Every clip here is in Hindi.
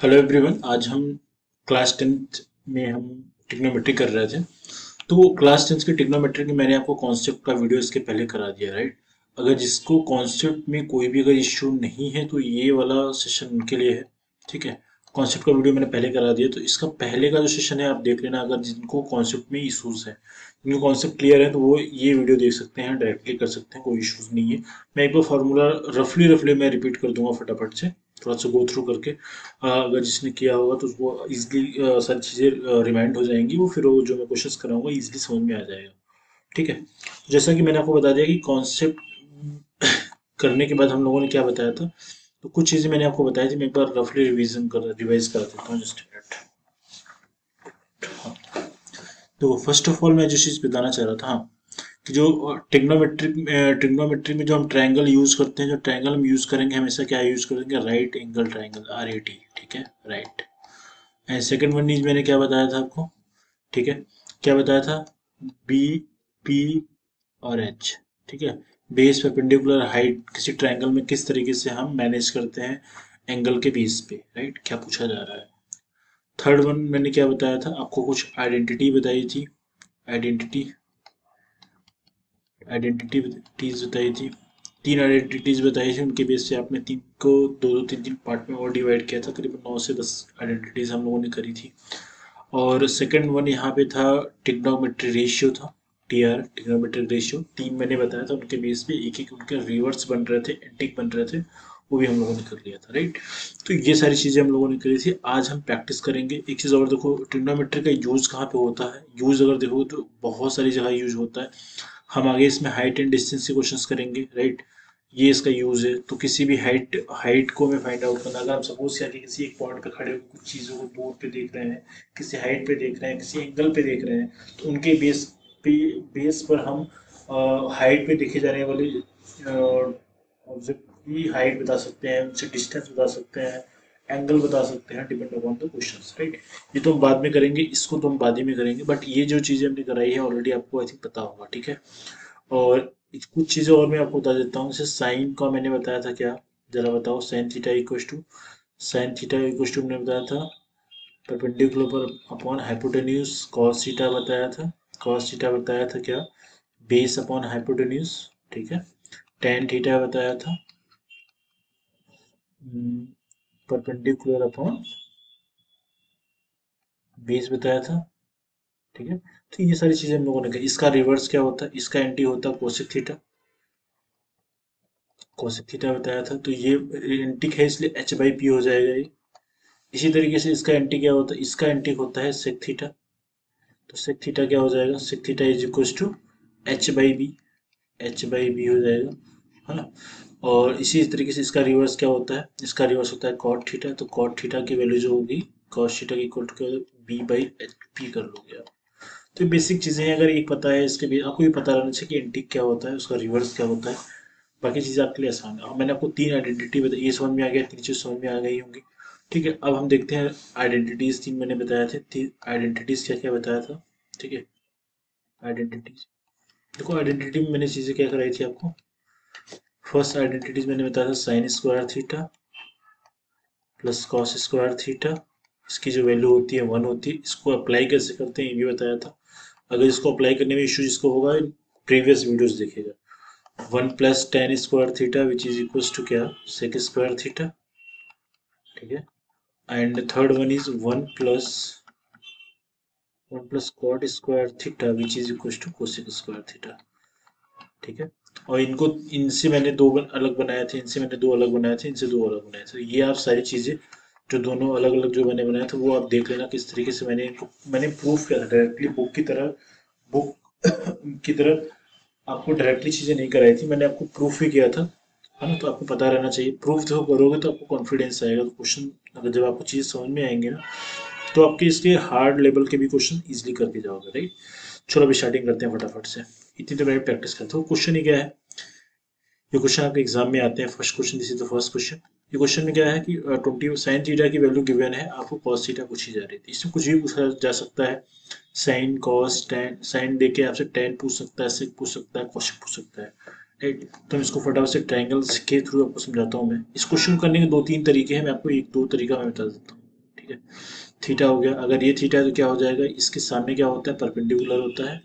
Hello everyone. आज हम क्लास टेंथ में हम ट्रिग्नोमेट्री कर रहे थे। तो क्लास टेंथ की ट्रिग्नोमेट्री की मैंने आपको कॉन्सेप्ट का वीडियो इसके पहले करा दिया, राइट। अगर जिसको कॉन्सेप्ट में कोई भी अगर इश्यू नहीं है तो ये वाला सेशन उनके लिए है। ठीक है, कॉन्सेप्ट का वीडियो मैंने पहले करा दिया, तो इसका पहले का जो सेशन है आप देख लेना। अगर जिनको कॉन्सेप्ट में इशूज़ है, जिनको कॉन्सेप्ट क्लियर है, तो वो ये वीडियो देख सकते हैं, डायरेक्टली कर सकते हैं, कोई इशूज़ नहीं है। मैं एक बार फार्मूला रफली रफली मैं रिपीट कर दूंगा फटाफट से, थोड़ा सा गो थ्रू करके। अगर जिसने किया होगा तो उसको इजीली सारी चीज़ें रिमाइंड हो जाएंगी, वो फिर वो जो मैं क्वेश्चंस कराऊंगा इजीली समझ में आ जाएगा। ठीक है, जैसा कि मैंने आपको बता दिया कि कॉन्सेप्ट करने के बाद हम लोगों ने क्या बताया था, तो कुछ चीज़ें मैंने आपको बताई थी। मैं एक बार रफली रिवाइज कर देता हूँ, जस्ट मिनट। तो फर्स्ट ऑफ ऑल मैं जो चीज़ बताना चाह रहा था, हाँ, कि जो ट्रिग्नोमेट्री में जो हम ट्रायंगल यूज करते हैं, जो ट्रायंगल हम यूज करेंगे हमेशा क्या यूज करेंगे, राइट एंगल ट्रायंगल, RAT। ठीक है, right. And second one is मैंने क्या बताया था आपको, ठीक है, क्या बताया था, बी, पी और एच। ठीक है, बेस परपेंडिकुलर हाइट किसी ट्रायंगल में किस तरीके से हम मैनेज करते हैं एंगल के बेस पे, राइट, क्या पूछा जा रहा है। थर्ड वन मैंने क्या बताया था आपको, कुछ आइडेंटिटी बताई थी, आइडेंटिटी आइडेंटिटीज बताई थी, तीन आइडेंटिटीज बताई थी, उनके बेस से आपने तीन को दो दो तीन तीन पार्ट में और डिवाइड किया था, करीबन 9 से 10 आइडेंटिटीज हम लोगों ने करी थी। और सेकंड वन यहाँ पे था, टिग्नोमेट्री रेशियो था, TR, टिग्नोमेट्रिक रेशियो, तीन मैंने बताया था, उनके बेस पे एक एक उनके रिवर्स बन रहे थे, एंटिक बन रहे थे, वो भी हम लोगों ने कर लिया था, राइट। तो ये सारी चीज़ें हम लोगों ने करी थी। आज हम प्रैक्टिस करेंगे। एक चीज़ और देखो, ट्रिग्नोमेट्री का यूज़ कहाँ पे होता है, यूज़ अगर देखो तो बहुत सारी जगह यूज़ होता है। हम आगे इसमें हाइट एंड डिस्टेंस के क्वेश्चंस करेंगे, राइट। ये इसका यूज है। तो किसी भी हाइट हाइट को हमें फाइंड आउट करना, अगर हम सपोज किया कि किसी एक पॉइंट पे खड़े होकर कुछ चीज़ों को दूर पे देख रहे हैं, किसी हाइट पे देख रहे हैं, किसी एंगल पे देख रहे हैं, तो उनके पे बेस पर हम हाइट पे देखे जाने वाले ऑब्जेक्ट की हाइट बता सकते हैं, उनसे डिस्टेंस बता सकते हैं, एंगल बता सकते हैं, depend upon the questions, right. ये तो हम बाद में करेंगे, इसको तो हम बाद ही में करेंगे, बट ये जो चीज़ें हमने कराई है ऑलरेडी आपको आई थिंक पता होगा, ठीक है। और कुछ चीज़ें और मैं आपको बता देता हूँ, जैसे साइन का मैंने बताया था क्या, जरा बताओ, साइन थीटा इक्वल टू मैंने बताया था परपेंडिकुलर पर अपॉन हाइपोटेन्यूज, कॉस थीटा बताया था, कॉस थीटा बताया था क्या, बेस अपॉन हाइपोटेन्यूज, ठीक है। टेन थीटा बताया था परपेंडिकुलर अपॉन बेस बताया था, ठीक है। तो ये सारी चीजें हम लोगों ने कही। इसका रिवर्स क्या होता है, इसका एंटी होता है कोसेक थीटा, कोसेक थीटा बताया था। तो ये एंटिक है इसलिए H/P हो जाएगा ये। इसी तरीके से इसका एंटी क्या होता है, इसका एंटी होता है सेक थीटा। तो सेक थीटा क्या हो जाएगा, sec theta is equal to H/B, H/B हो जाएगा, है ना। और इसी तरीके से इसका रिवर्स क्या होता है, इसका रिवर्स होता है कॉट थीटा। तो कॉट थीटा की वैल्यू जो होगी कॉस थीटा की इक्वल टू क्या होगा, B/HP कर लोगे आप। तो बेसिक चीजें हैं, अगर एक पता है इसके भी आपको ये पता रहना चाहिए कि एंटिक क्या होता है, उसका रिवर्स क्या होता है, बाकी चीज़ें आपके लिए आसान है। अब मैंने आपको तीन आइडेंटिटी बताई, ये समझ में आ गया, तीन चीज़ समझ में आ गई होंगी। ठीक है, अब हम देखते हैं आइडेंटिटीज, तीन मैंने बताया थे, तीन आइडेंटिटीज क्या क्या बताया था, ठीक है। आइडेंटिटीज देखो, आइडेंटिटी में मैंने चीज़ें क्या कराई थी आपको। फर्स्ट आइडेंटिटीज मैंने बताया था sign square theta plus cos square theta, इसकी जो वैल्यू होती है 1 होती है। इसको अप्लाई कैसे करते हैं ये भी बताया था। अगर इसको अप्लाई करने में इशू जिसको होगा, प्रीवियस वीडियोस देखेगा। 1 + tan² which is equal to क्या, sec² थीटा, ठीक है। And third one is 1 + cot² theta which is equal to cosec² theta, ठीक है। और इनको, इनसे मैंने दो अलग बनाए थे, इनसे मैंने दो अलग बनाए थे, इनसे दो अलग बनाए थे। ये आप सारी चीज़ें जो दोनों अलग अलग जो मैंने बनाया था वो आप देख लेना किस तरीके से मैंने इनको मैंने प्रूफ किया था डायरेक्टली बुक की तरह आपको डायरेक्टली चीज़ें नहीं कराई थी, मैंने आपको प्रूफ भी किया था, है ना। तो आपको पता रहना चाहिए, प्रूफ जो करोगे तो आपको कॉन्फिडेंस आएगा। तो क्वेश्चन अगर जब आपको चीज़ समझ में आएंगे ना, तो आपके इसके हार्ड लेवल के भी क्वेश्चन इजीली करके जाओगे, राइट। चलो अभी स्टार्टिंग करते हैं फटाफट से। इतनी तो मैंने प्रैक्टिस करते हो। क्वेश्चन ही क्या है, ये क्वेश्चन आपके एग्जाम में आते हैं। First question, this is the first question. ये क्वेश्चन में क्या है कि 20 sin थीटा की वैल्यू गिवन है, आपको cos थीटा पूछी जा रही थी। इसमें कुछ भी पूछा जा सकता है, साइन कॉस टैन, साइन देके आपसे टैन पूछ सकता है, सेक पूछ सकता है, कॉसेक पूछ सकता है, राइट। तो मैं इसको फटाफट से ट्रायंगल्स के थ्रू आपको समझाता हूँ। मैं इस क्वेश्चन को करने के दो तीन तरीके हैं, मैं आपको एक दो तरीका मैं बता देता हूँ। ठीक है, थीटा हो गया। अगर ये थीटा है तो क्या हो जाएगा, इसके सामने क्या होता है, परपेंडिकुलर होता है,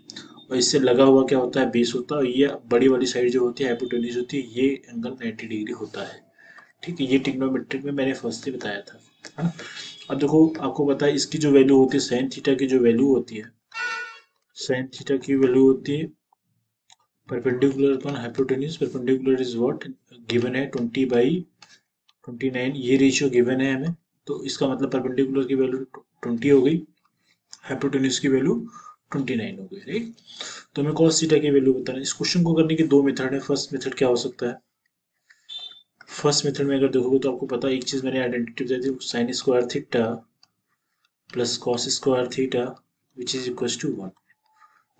और इससे लगा हुआ क्या होता है, बेस होता है, और ये बड़ी वाली साइड जो होती है हाइपोटेन्यूज होती है, ये एंगल 90 डिग्री होता है। ठीक है, ये ट्रिग्नोमेट्रिक में मैंने फर्स्ट से बताया था, है ना। अब देखो आपको पता है इसकी जो वैल्यू होती है, साइन थीटा की जो वैल्यू होती है, साइन थीटा की वैल्यू होती है perpendicular upon hypotenuse. Perpendicular is what, given है 20/29, ये रेशियो गिवन है हमें, तो इसका मतलब परपेंडिकुलर की वैल्यू 20 हो गई, हाइपोटेन्यूज की वैल्यू 29 हो गई, राइट। तो हमें cos थीटा की वैल्यू बताना है। इस क्वेश्चन को करने के दो मेथड है। फर्स्ट मेथड क्या हो सकता है, फर्स्ट मेथड में अगर देखोगे तो आपको पता है एक चीज मैंने आइडेंटिटी बताई थी, sine square theta plus cos square theta which is equal to 1।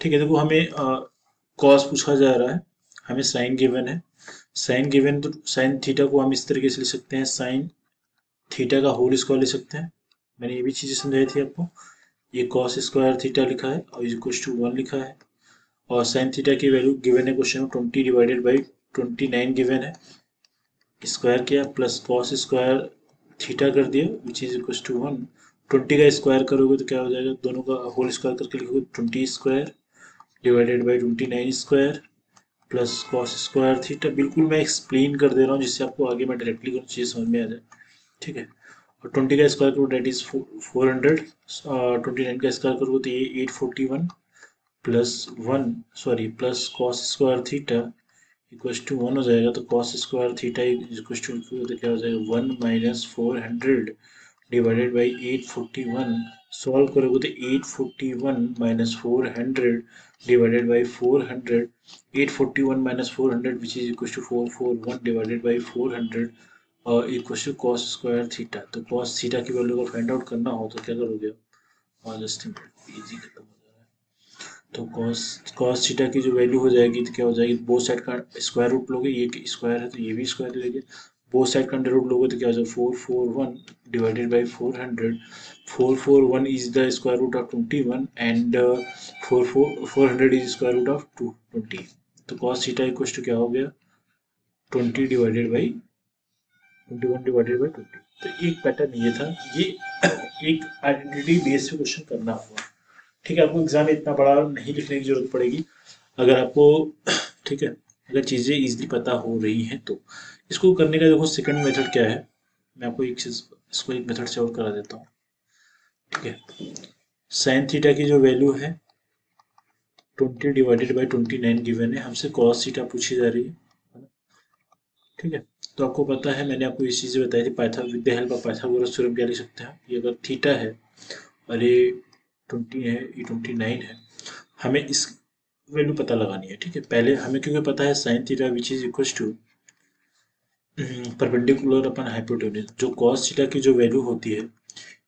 ठीक है, देखो हमें कॉस पूछा जा रहा है, हमें साइन गिवन है, साइन गिवन तो साइन थीटा को हम इस तरीके से लिख सकते हैं, साइन थीटा का होल स्क्वायर लिख सकते हैं, मैंने ये भी चीजें समझाई थी आपको। ये कॉस स्क्वायर थीटा लिखा है और इक्वल टू 1 लिखा है, और साइन थीटा की वैल्यू गिवन है क्वेश्चन में 20/29 गिवन है, स्क्वायर किया प्लस कॉस स्क्वायर थीटा कर दिया विच इज इक्वल टू 1। 20 का स्क्वायर करोगे तो क्या हो जाएगा, दोनों का होल स्क्वायर करके लिखोगे 20 square divided by 29 square plus cos square theta. बिल्कुल मैं एक्सप्लेन कर दे रहा हूँ जिससे आपको आगे मैं डायरेक्टली कुछ चीज़ समझ में आ जाए, ठीक है। और 20 का स्क्वायर करो डेट इज 400, 29 का स्क्वायर करोगे तो ये 841 plus 1 sorry plus cos square theta equal to 1 हो जाएगा, तो cos square theta equal to तो क्या हो जाएगा 1 माइनस 400 डिवाइडेड बाई 841। सॉल्व करोगे तो 841 minus 400 divided by 400, 841 minus 400 which is equal to 441 divided by 400 और equal to cos square theta. तो कॉस थीटा की वैल्यू को फाइंड आउट करना हो तो क्या करोगे, और जस्ट इजी खत्म हो जाएगा। तो कॉस कॉस थीटा की जो वैल्यू हो जाएगी तो क्या हो जाएगी, बोथ साइड का स्क्वायर रूट लोगे, ये स्क्वायर है तो ये भी स्क्वायर लेंगे, बोथ साइड का अंडर रूट लोगे तो क्या हो जाएगा 441 divided by 400। 441 is the square root of 21 and 400 is square root of 20। तो कॉस थीटा इक्वल टू क्या हो गया 20 डिवाइडेड बाई 21 डिवाइडेड बाई 20। तो एक पैटर्न ये था, ये एक आइडेंटिटी बेस पे क्वेश्चन करना हुआ, ठीक है। आपको एग्जाम में इतना बड़ा नहीं लिखने की जरूरत पड़ेगी अगर आपको, ठीक है, अगर चीज़ें इजीली पता हो रही हैं तो। इसको करने का देखो सेकंड मेथड क्या है, मैं आपको एक चीज़ इसको एक मेथड से और करा देता हूँ, ठीक है। साइन थीटा की जो वैल्यू है 20 डिवाइडेड बाई 29 गिवन है, हमसे कॉस थीटा पूछी जा रही है ना? ठीक है, तो आपको पता है मैंने आपको इस चीज़ बताई थी, पाइथा with the help of Pythagoras theorem क्या लिख सकते हैं, ये अगर थीटा है और ये 20 है, ये 29 है, हमें इस वैल्यू पता लगानी है, ठीक है। पहले हमें क्योंकि पता है sine theta which is equal to perpendicular upon hypotenuse, जो कॉस थीटा की जो वैल्यू होती है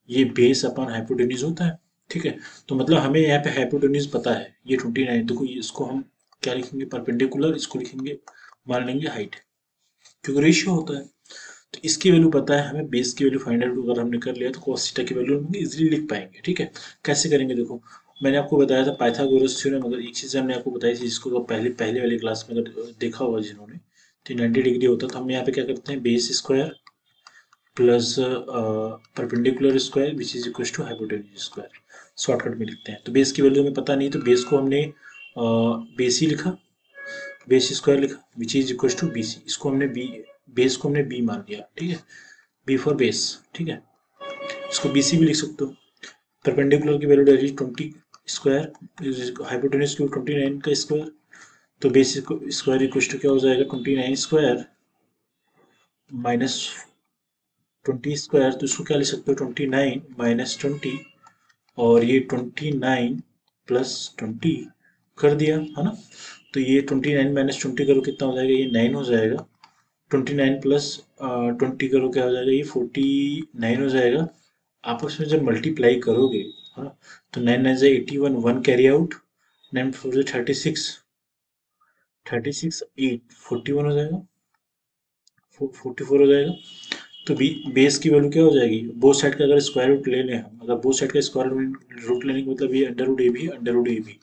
ये बेस अपन हाइपोटेन्यूज होता है, ठीक है। तो मतलब हमें यहाँ पे हाइपोटेन्यूज पता है ये 29, देखो इसको हम क्या लिखेंगे परपेंडिकुलर, इसको लिखेंगे मान लेंगे हाइट, क्योंकि रेशियो होता है। तो इसकी वैल्यू पता है हमें, बेस की वैल्यू फाइंड आउट अगर हमने कर लिया तो cos थीटा की वैल्यू हम इजीली लिख पाएंगे, ठीक है। कैसे करेंगे देखो, मैंने आपको बताया था पाइथागोरस थ्योरम, अगर एक चीज़ हमने आपको बताई थी जिसको अगर पहले पहले वाली क्लास में अगर देखा होगा जिन्होंने, तो 90 डिग्री होता है, तो हम यहाँ पे क्या करते हैं base square plus perpendicular square which is equal to hypotenuse square, shortcut में लिखते हैं। तो बेस की वैल्यू हमें पता नहीं, तो बेस को हमने बेस ही लिखा, बेस स्क्वायर लिखा which is equal to B C, इसको हमने बी, बेस को हमने बी मान लिया, ठीक है, बी फॉर बेस, ठीक है। इसको बी सी भी लिख सकते हो। परपेंडिकुलर की वैल्यू डायरेक्टली 20 स्क्वायर, हाइपोटेन्यूज की 29 का स्क्वायर, तो बेस स्क्वायर इक्वल टू क्या हो जाएगा 29 स्क्वायर माइनस 20 स्क्वायर, तो इसको क्या लिख सकते हो 29 माइनस 20, और ये 29 प्लस 20 कर दिया, है ना। तो ये 29 माइनस 20 करो कितना हो जाएगा, ये 9 हो जाएगा, 29 प्लस 20 करो क्या हो जाएगा, ये 49 हो जाएगा। आपस में जब मल्टीप्लाई करोगे, है ना, तो 9 9 से 81, 1 कैरी आउट, 9 4 से 36, 36 8 41 हो जाएगा, 44 हो जाएगा। तो बेस की वैल्यू क्या हो जाएगी, बोथ साइड का अगर स्क्वायर रूट ले लें हम, अगर बोथ साइड का स्क्वायर रूट लेने का मतलब ये अंडर रूट ए भी अंडर रूट ए भी,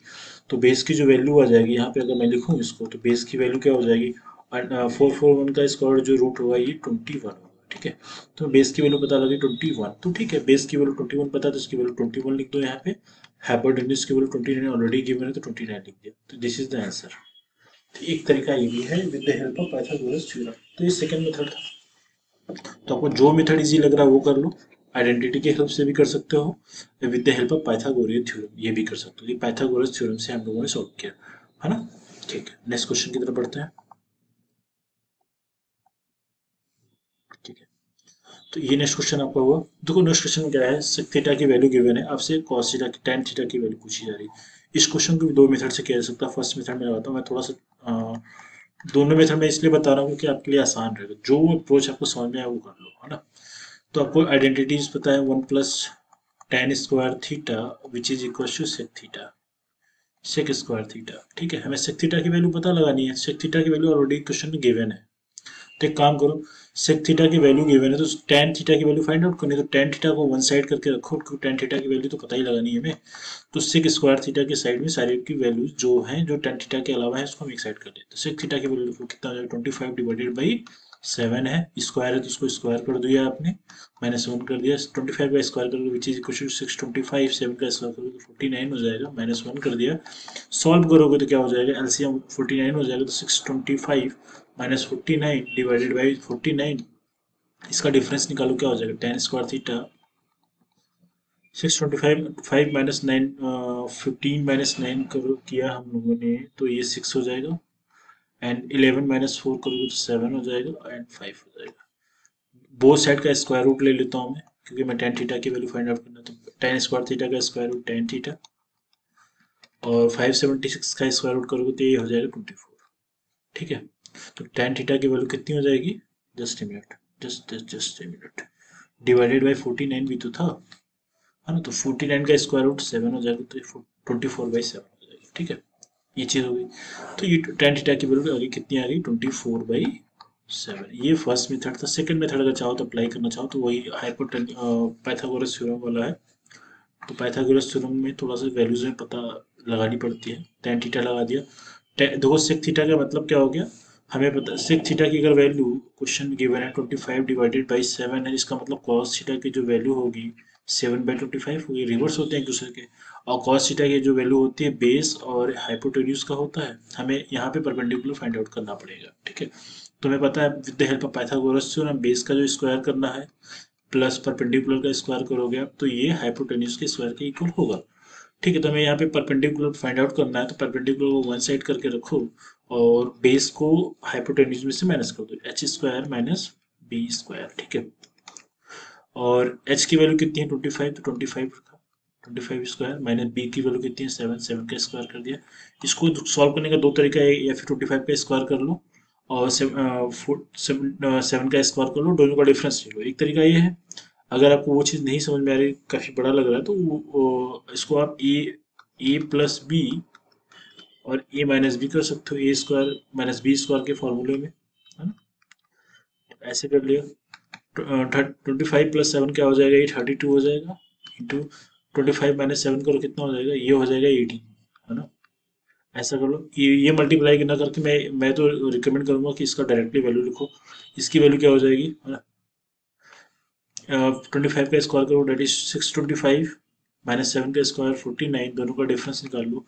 तो बेस की जो वैल्यू आ जाएगी यहाँ पे अगर मैं लिखूँ इसको, तो बेस की वैल्यू क्या हो जाएगी 441 का स्क्वायर जो रूट होगा ये 21 होगा, ठीक है। तो बेस की वैल्यू पता लगी 21, तो ठीक है, बेस की वैल्यू 21 पता, तो इसकी वैल्यू 21 लिख दो यहाँ पे। हाइपोटेन्यूज की वैल्यू 29 ऑलरेडी गिवन है, तो 29 लिख दिया, तो दिस इज द आंसर। तो एक तरीका ये भी है with the help of Pythagoras theorem. तो ये सेकंड मेथड था। तो आपको जो मेथड इजी लग रहा है वो कर लो। आइडेंटिटी के हेल्प से भी कर सकते हो, with the help of Pythagorean theorem ये भी कर सकते हो। ये पाइथागोरस थ्योरम से हम लोगों ने सॉल्व किया है ना। ठीक है, नेक्स्ट क्वेश्चन की तरफ बढ़ते हैं। ठीक है, तो ये नेक्स्ट क्वेश्चन आपका हुआ। देखो नेक्स्ट क्वेश्चन में क्या है, sec थीटा की वैल्यू गिवन है, आपसे cos थीटा की tan थीटा की वैल्यू पूछी जा रही है। इस क्वेश्चन को भी दो मेथड से किया जा सकता है। फर्स्ट मेथड में बताता हूँ मैं थोड़ा सा, दोनों मेथड में इसलिए बता रहा हूँ क्योंकि आपके लिए आसान रहेगा, जो अप्रोच आपको समझ में आए वो कर लो, है ना। तो आपको आइडेंटिटीज पता है, 1 plus tan square theta which is equal to sec theta, sec square theta. ठीक है, हमें sec थीटा की वैल्यू पता लगानी है। sec थीटा की वैल्यू ऑलरेडी क्वेश्चन में गिवन है। तो एक काम करो, सेक थीटा की वैल्यू गिवन है तो tan थीटा की वैल्यू फाइंड आउट करनी है। तो tan थीटा को वन साइड करके रखो, क्योंकि tan थीटा की वैल्यू तो पता ही लगानी है हमें। तो सेक स्क्वायर थीटा की साइड में सारी की वैल्यू जो है, जो tan थीटा के अलावा है, उसको हम एक साइड कर देते हैं। तो सेक थीटा की वैल्यू कितना हो जाएगा, 25 डिवाइडेड बाई 7 है। स्क्वायर है तो उसको स्क्वायर कर दिया आपने, -1 कर दिया। 25 का स्क्वायर करोगे विच इज इक्वल टू 625, 7 का स्क्वायर करोगे तो 49 हो जाएगा, -1 कर दिया। सॉल्व करोगे तो क्या हो जाएगा, एलसीएम 49 हो जाएगा, तो 625 -49 डिवाइडेड बाई 49, इसका डिफरेंस निकालो क्या हो जाएगा, tan स्क्वायर थीटा 625 5 -9 15 -9 करो किया हम लोगों ने, तो ये 6 हो जाएगा। एंड 11 -4 करोगे तो 7 हो जाएगा एंड 5 हो जाएगा। बोथ साइड का स्क्वायर रूट ले लेता हूँ मैं, क्योंकि मैं tan थीटा की वैल्यू फाइंड आउट करना। तो tan स्क्वायर थीटा का स्क्वायर रूट tan थीटा, और 576 का स्क्वायर रूट करोगे तो ये हो जाएगा 24। ठीक है, तो tan थीटा की वैल्यू कितनी हो जाएगी, just a minute, just a minute, divided by 49 भी तो था, है ना। तो 49 का स्क्वायर रूट 7 हो जाएगा, तो 24/7 हो जाएगा। ठीक है, ये चीज़ हो गई। तो ये tan थीटा की वैल्यू आगे कितनी आ गई, 24/7। ये फर्स्ट मेथड था। सेकंड मेथड अगर चाहो तो अप्लाई करना चाहो तो वही पाइथागोरस थ्योरम वाला है। तो पाइथागोरस थ्योरम में थोड़ा सा वैल्यूज में पता लगानी पड़ती है। tan थीटा लगा दिया, देखो sec थीटा का मतलब क्या हो गया, हमें पता sec थीटा की अगर वैल्यू क्वेश्चन में गिवन है 25 डिवाइडेड बाई 7 है, इसका मतलब cos थीटा की जो वैल्यू होगी 7/25 होगी, रिवर्स होते हैं एक दूसरे के। और cos थीटा की जो वैल्यू होती है बेस और हाइपोटेन्यूज का होता है, हमें यहाँ पे परपेंडिकुलर फाइंड आउट करना पड़ेगा। ठीक है, तुम्हें पता है with the help of Pythagoras theorem base का जो स्क्वायर करना है प्लस परपेंडिकुलर का स्क्वायर करोगे आप, तो ये हाइपोटेन्यूज के स्क्वायर के इक्वल होगा। ठीक है, तो हमें यहाँ पे परपेंडिकुलर फाइंड आउट करना है, तो परपेंडिकुलर को वन साइड करके रखो और बेस को हाइपोटेन्यूज में से माइनस कर दो, H square minus B square. ठीक है, और एच की वैल्यू कितनी है 25, तो 25 रखा, 25 स्क्वायर माइनस बी की वैल्यू कितनी है 7, 7 का स्क्वायर कर दिया। इसको सॉल्व करने का दो तरीका है, या फिर 25 का स्क्वायर कर लो और 7 का स्क्वायर कर लो, दोनों का डिफरेंस ले लो। एक तरीका ये है। अगर आपको वो चीज़ नहीं समझ में आ रही, काफ़ी बड़ा लग रहा है, तो इसको आप ए प्लस बी और ए माइनस बी कर सकते हो, ए स्क्वायर माइनस बी स्क्वायर के फॉर्मूले में, है ना। तो ऐसे कर लिया। 25 प्लस 7 क्या हो जाएगा, ये 32 हो जाएगा, इंटू 25 माइनस 7 करो कितना हो जाएगा, ये हो जाएगा 18, है ना। ऐसा कर लो, ये मल्टीप्लाई ना करके मैं तो रिकमेंड करूंगा कि इसका डायरेक्टली वैल्यू लिखो। इसकी वैल्यू क्या हो जाएगी, है ना, 25 का स्क्वायर करो डेट इज 625 माइनस 7 का स्क्वायर 49, दोनों का डिफरेंस निकाल लो।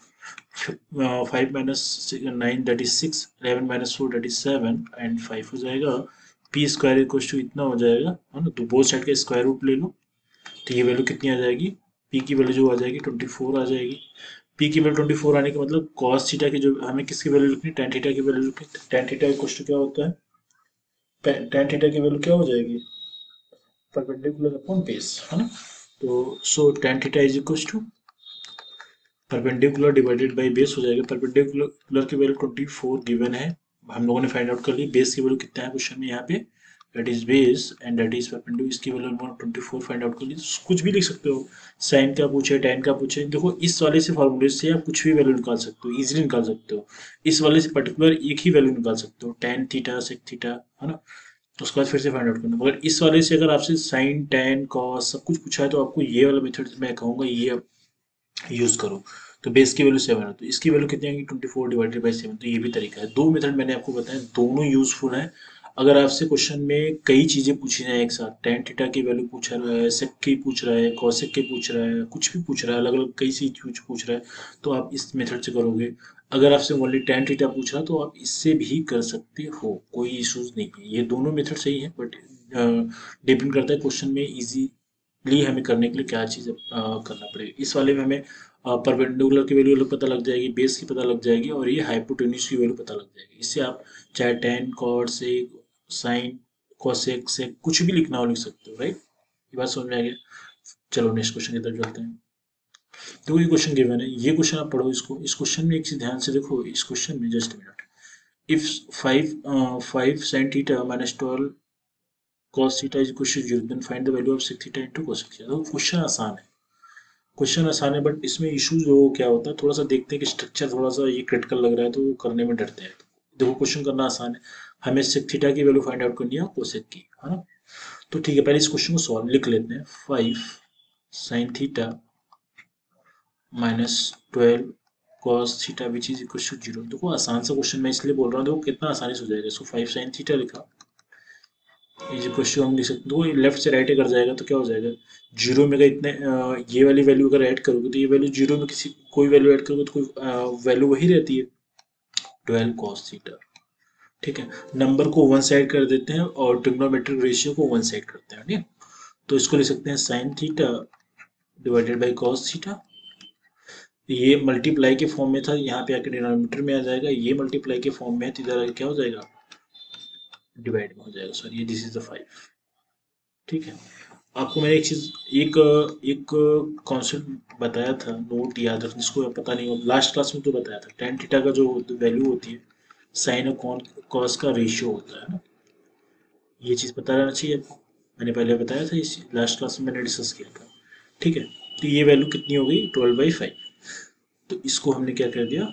5 minus 9 that is 6, 11 minus 4 that is 7 and 5 हो जाएगा। पी स्क्वायर इक्वल टू इतना हो जाएगा, है ना। तो बोथ साइड का स्क्वायर रूट ले लो, तो ये वैल्यू कितनी आ जाएगी, पी की वैल्यू जो आ जाएगी 24 आ जाएगी। पी की वैल्यू 24 आने का मतलब कॉस थीटा की जो हमें किसकी वैल्यू लिखनी है, tan थीटा की वैल्यू लिखनी है। tan थीटा इक्वल टू क्या होता है, tan थीटा की वैल्यू क्या हो जाएगी, परपेंडिकुलर अपॉन बेस, है ना। तो so tan theta is equal to perpendicular divided by base हो जाएगा। परपेंडिकुलर की वैल्यू 24 गिवन है, हम लोगों ने फाइंड आउट कर ली। बेस की वैल्यू कितना है क्वेश्चन में यहाँ पे, that is base and that is perpendicular, इसकी वैल्यू हम 24 फाइंड आउट कर ली। तो कुछ भी लिख सकते हो, साइन का पूछे tan का पूछे, देखो इस वाले से फॉर्मूले से आप कुछ भी वैल्यू निकाल सकते हो, इजीली निकाल सकते हो। इस वाले से पर्टिकुलर एक ही वैल्यू निकाल सकते हो, tan थीटा sec थीटा, है ना। तो उसके बाद फिर से फाइंड आउट करना। मगर इस वाले से अगर आपसे साइन tan cos सब कुछ पूछा है, तो आपको ये वाला मेथड मैं कहूँगा ये आप यूज करो। तो बेस की वैल्यू 7 है, तो इसकी वैल्यू कितनी आएगी 24 डिवाइडेड बाई 7। तो ये भी तरीका है। दो मेथड मैंने आपको बताया, दोनों यूजफुल हैं। अगर आपसे क्वेश्चन में कई चीजें पूछी जाए एक साथ, टेन थीटा की वैल्यू पूछ रहा है, सेक की पूछ रहा है, कॉसेक की पूछ रहा है, कुछ भी पूछ रहा है, अलग अलग कई सी चीज पूछ रहा है, तो आप इस मेथड से करोगे। अगर आपसे ओनली टेन थीटा पूछ रहा है तो आप इससे भी कर सकते हो, कोई इश्यूज नहीं है। ये दोनों मेथड सही है, बट डिपेंड करता है क्वेश्चन में इजीली हमें करने के लिए क्या चीज़ करना पड़ेगा। इस वाले में हमें परपेंडिकुलर की वैल्यू अलग पता लग जाएगी, बेस की पता लग जाएगी, और ये हाइपोटेन्यूज की वैल्यू पता लग जाएगी। इससे आप चाहे टेन कॉट से साइन कोसेक से कुछ भी लिखना हो लिख सकते हो, राइट। ये बात समझ में आ गया। चलो नेक्स्ट क्वेश्चन की तरफ चलते हैं। तो ये क्वेश्चन गिवन है, ये क्वेश्चन आप पढ़ो इसको। इस क्वेश्चन में एक चीज ध्यान से देखो, इस क्वेश्चन में just minute, if 5 sin theta minus 12 cos theta is equal to 0, then find the value of sec theta into cos theta. तो क्वेश्चन आसान है, क्वेश्चन आसान है, बट इसमें इशू जो क्या होता है, थोड़ा सा देखते हैं कि स्ट्रक्चर थोड़ा सा ये क्रिटिकल लग रहा है, तो वो करने में डरते हैं। देखो क्वेश्चन करना आसान है, हमें sec थीटा की वैल्यू फाइंड आउट करनी है कोसेक की, है ना। तो ठीक है, पहले इस क्वेश्चन को सॉल्व लिख लेते हैं। 5 sin theta minus 12 cos theta which is equal to 0। देखो आसान सा क्वेश्चन मैं इसलिए बोल रहा हूँ, देखो कितना आसानी से हो जाएगा। सो 5 sin थीटा लिखा इज इक्वल टू, हम लिख सकते हैं, देखो लेफ्ट से राइट अगर जाएगा तो क्या हो जाएगा, जीरो में का इतने ये वाली वैल्यू अगर ऐड करोगे तो ये वैल्यू जीरो में किसी कोई वैल्यू ऐड करोगे तो कोई वैल्यू वही रहती है, 12 cos थीटा। ठीक है, नंबर को वन साइड कर देते हैं और ट्रिग्नोमेट्रिक रेशियो को वन साइड करते हैं, ठीक है। तो इसको लिख सकते हैं sign theta divided by cos theta. ये मल्टीप्लाई के फॉर्म में था, यहाँ पे आके डिनोमिनेटर में आ जाएगा, ये मल्टीप्लाई के फॉर्म में है तो इधर आके क्या हो जाएगा, डिवाइड में हो जाएगा। सॉरी, ये दिस इज द 5। ठीक है, आपको मैंने एक चीज, एक एक कॉन्सेप्ट बताया था, नोट याद रखना, जिसको पता नहीं हो, लास्ट क्लास में तो बताया था, टेन थीटा का जो वैल्यू होती है साइन और कॉन कॉस का रेशियो होता है ना। ये चीज पता रहना चाहिए आपको, मैंने पहले बताया था, इस लास्ट क्लास में मैंने डिस्कस किया था। ठीक है, तो ये वैल्यू कितनी हो गई, 12/5। तो इसको हमने क्या कर दिया,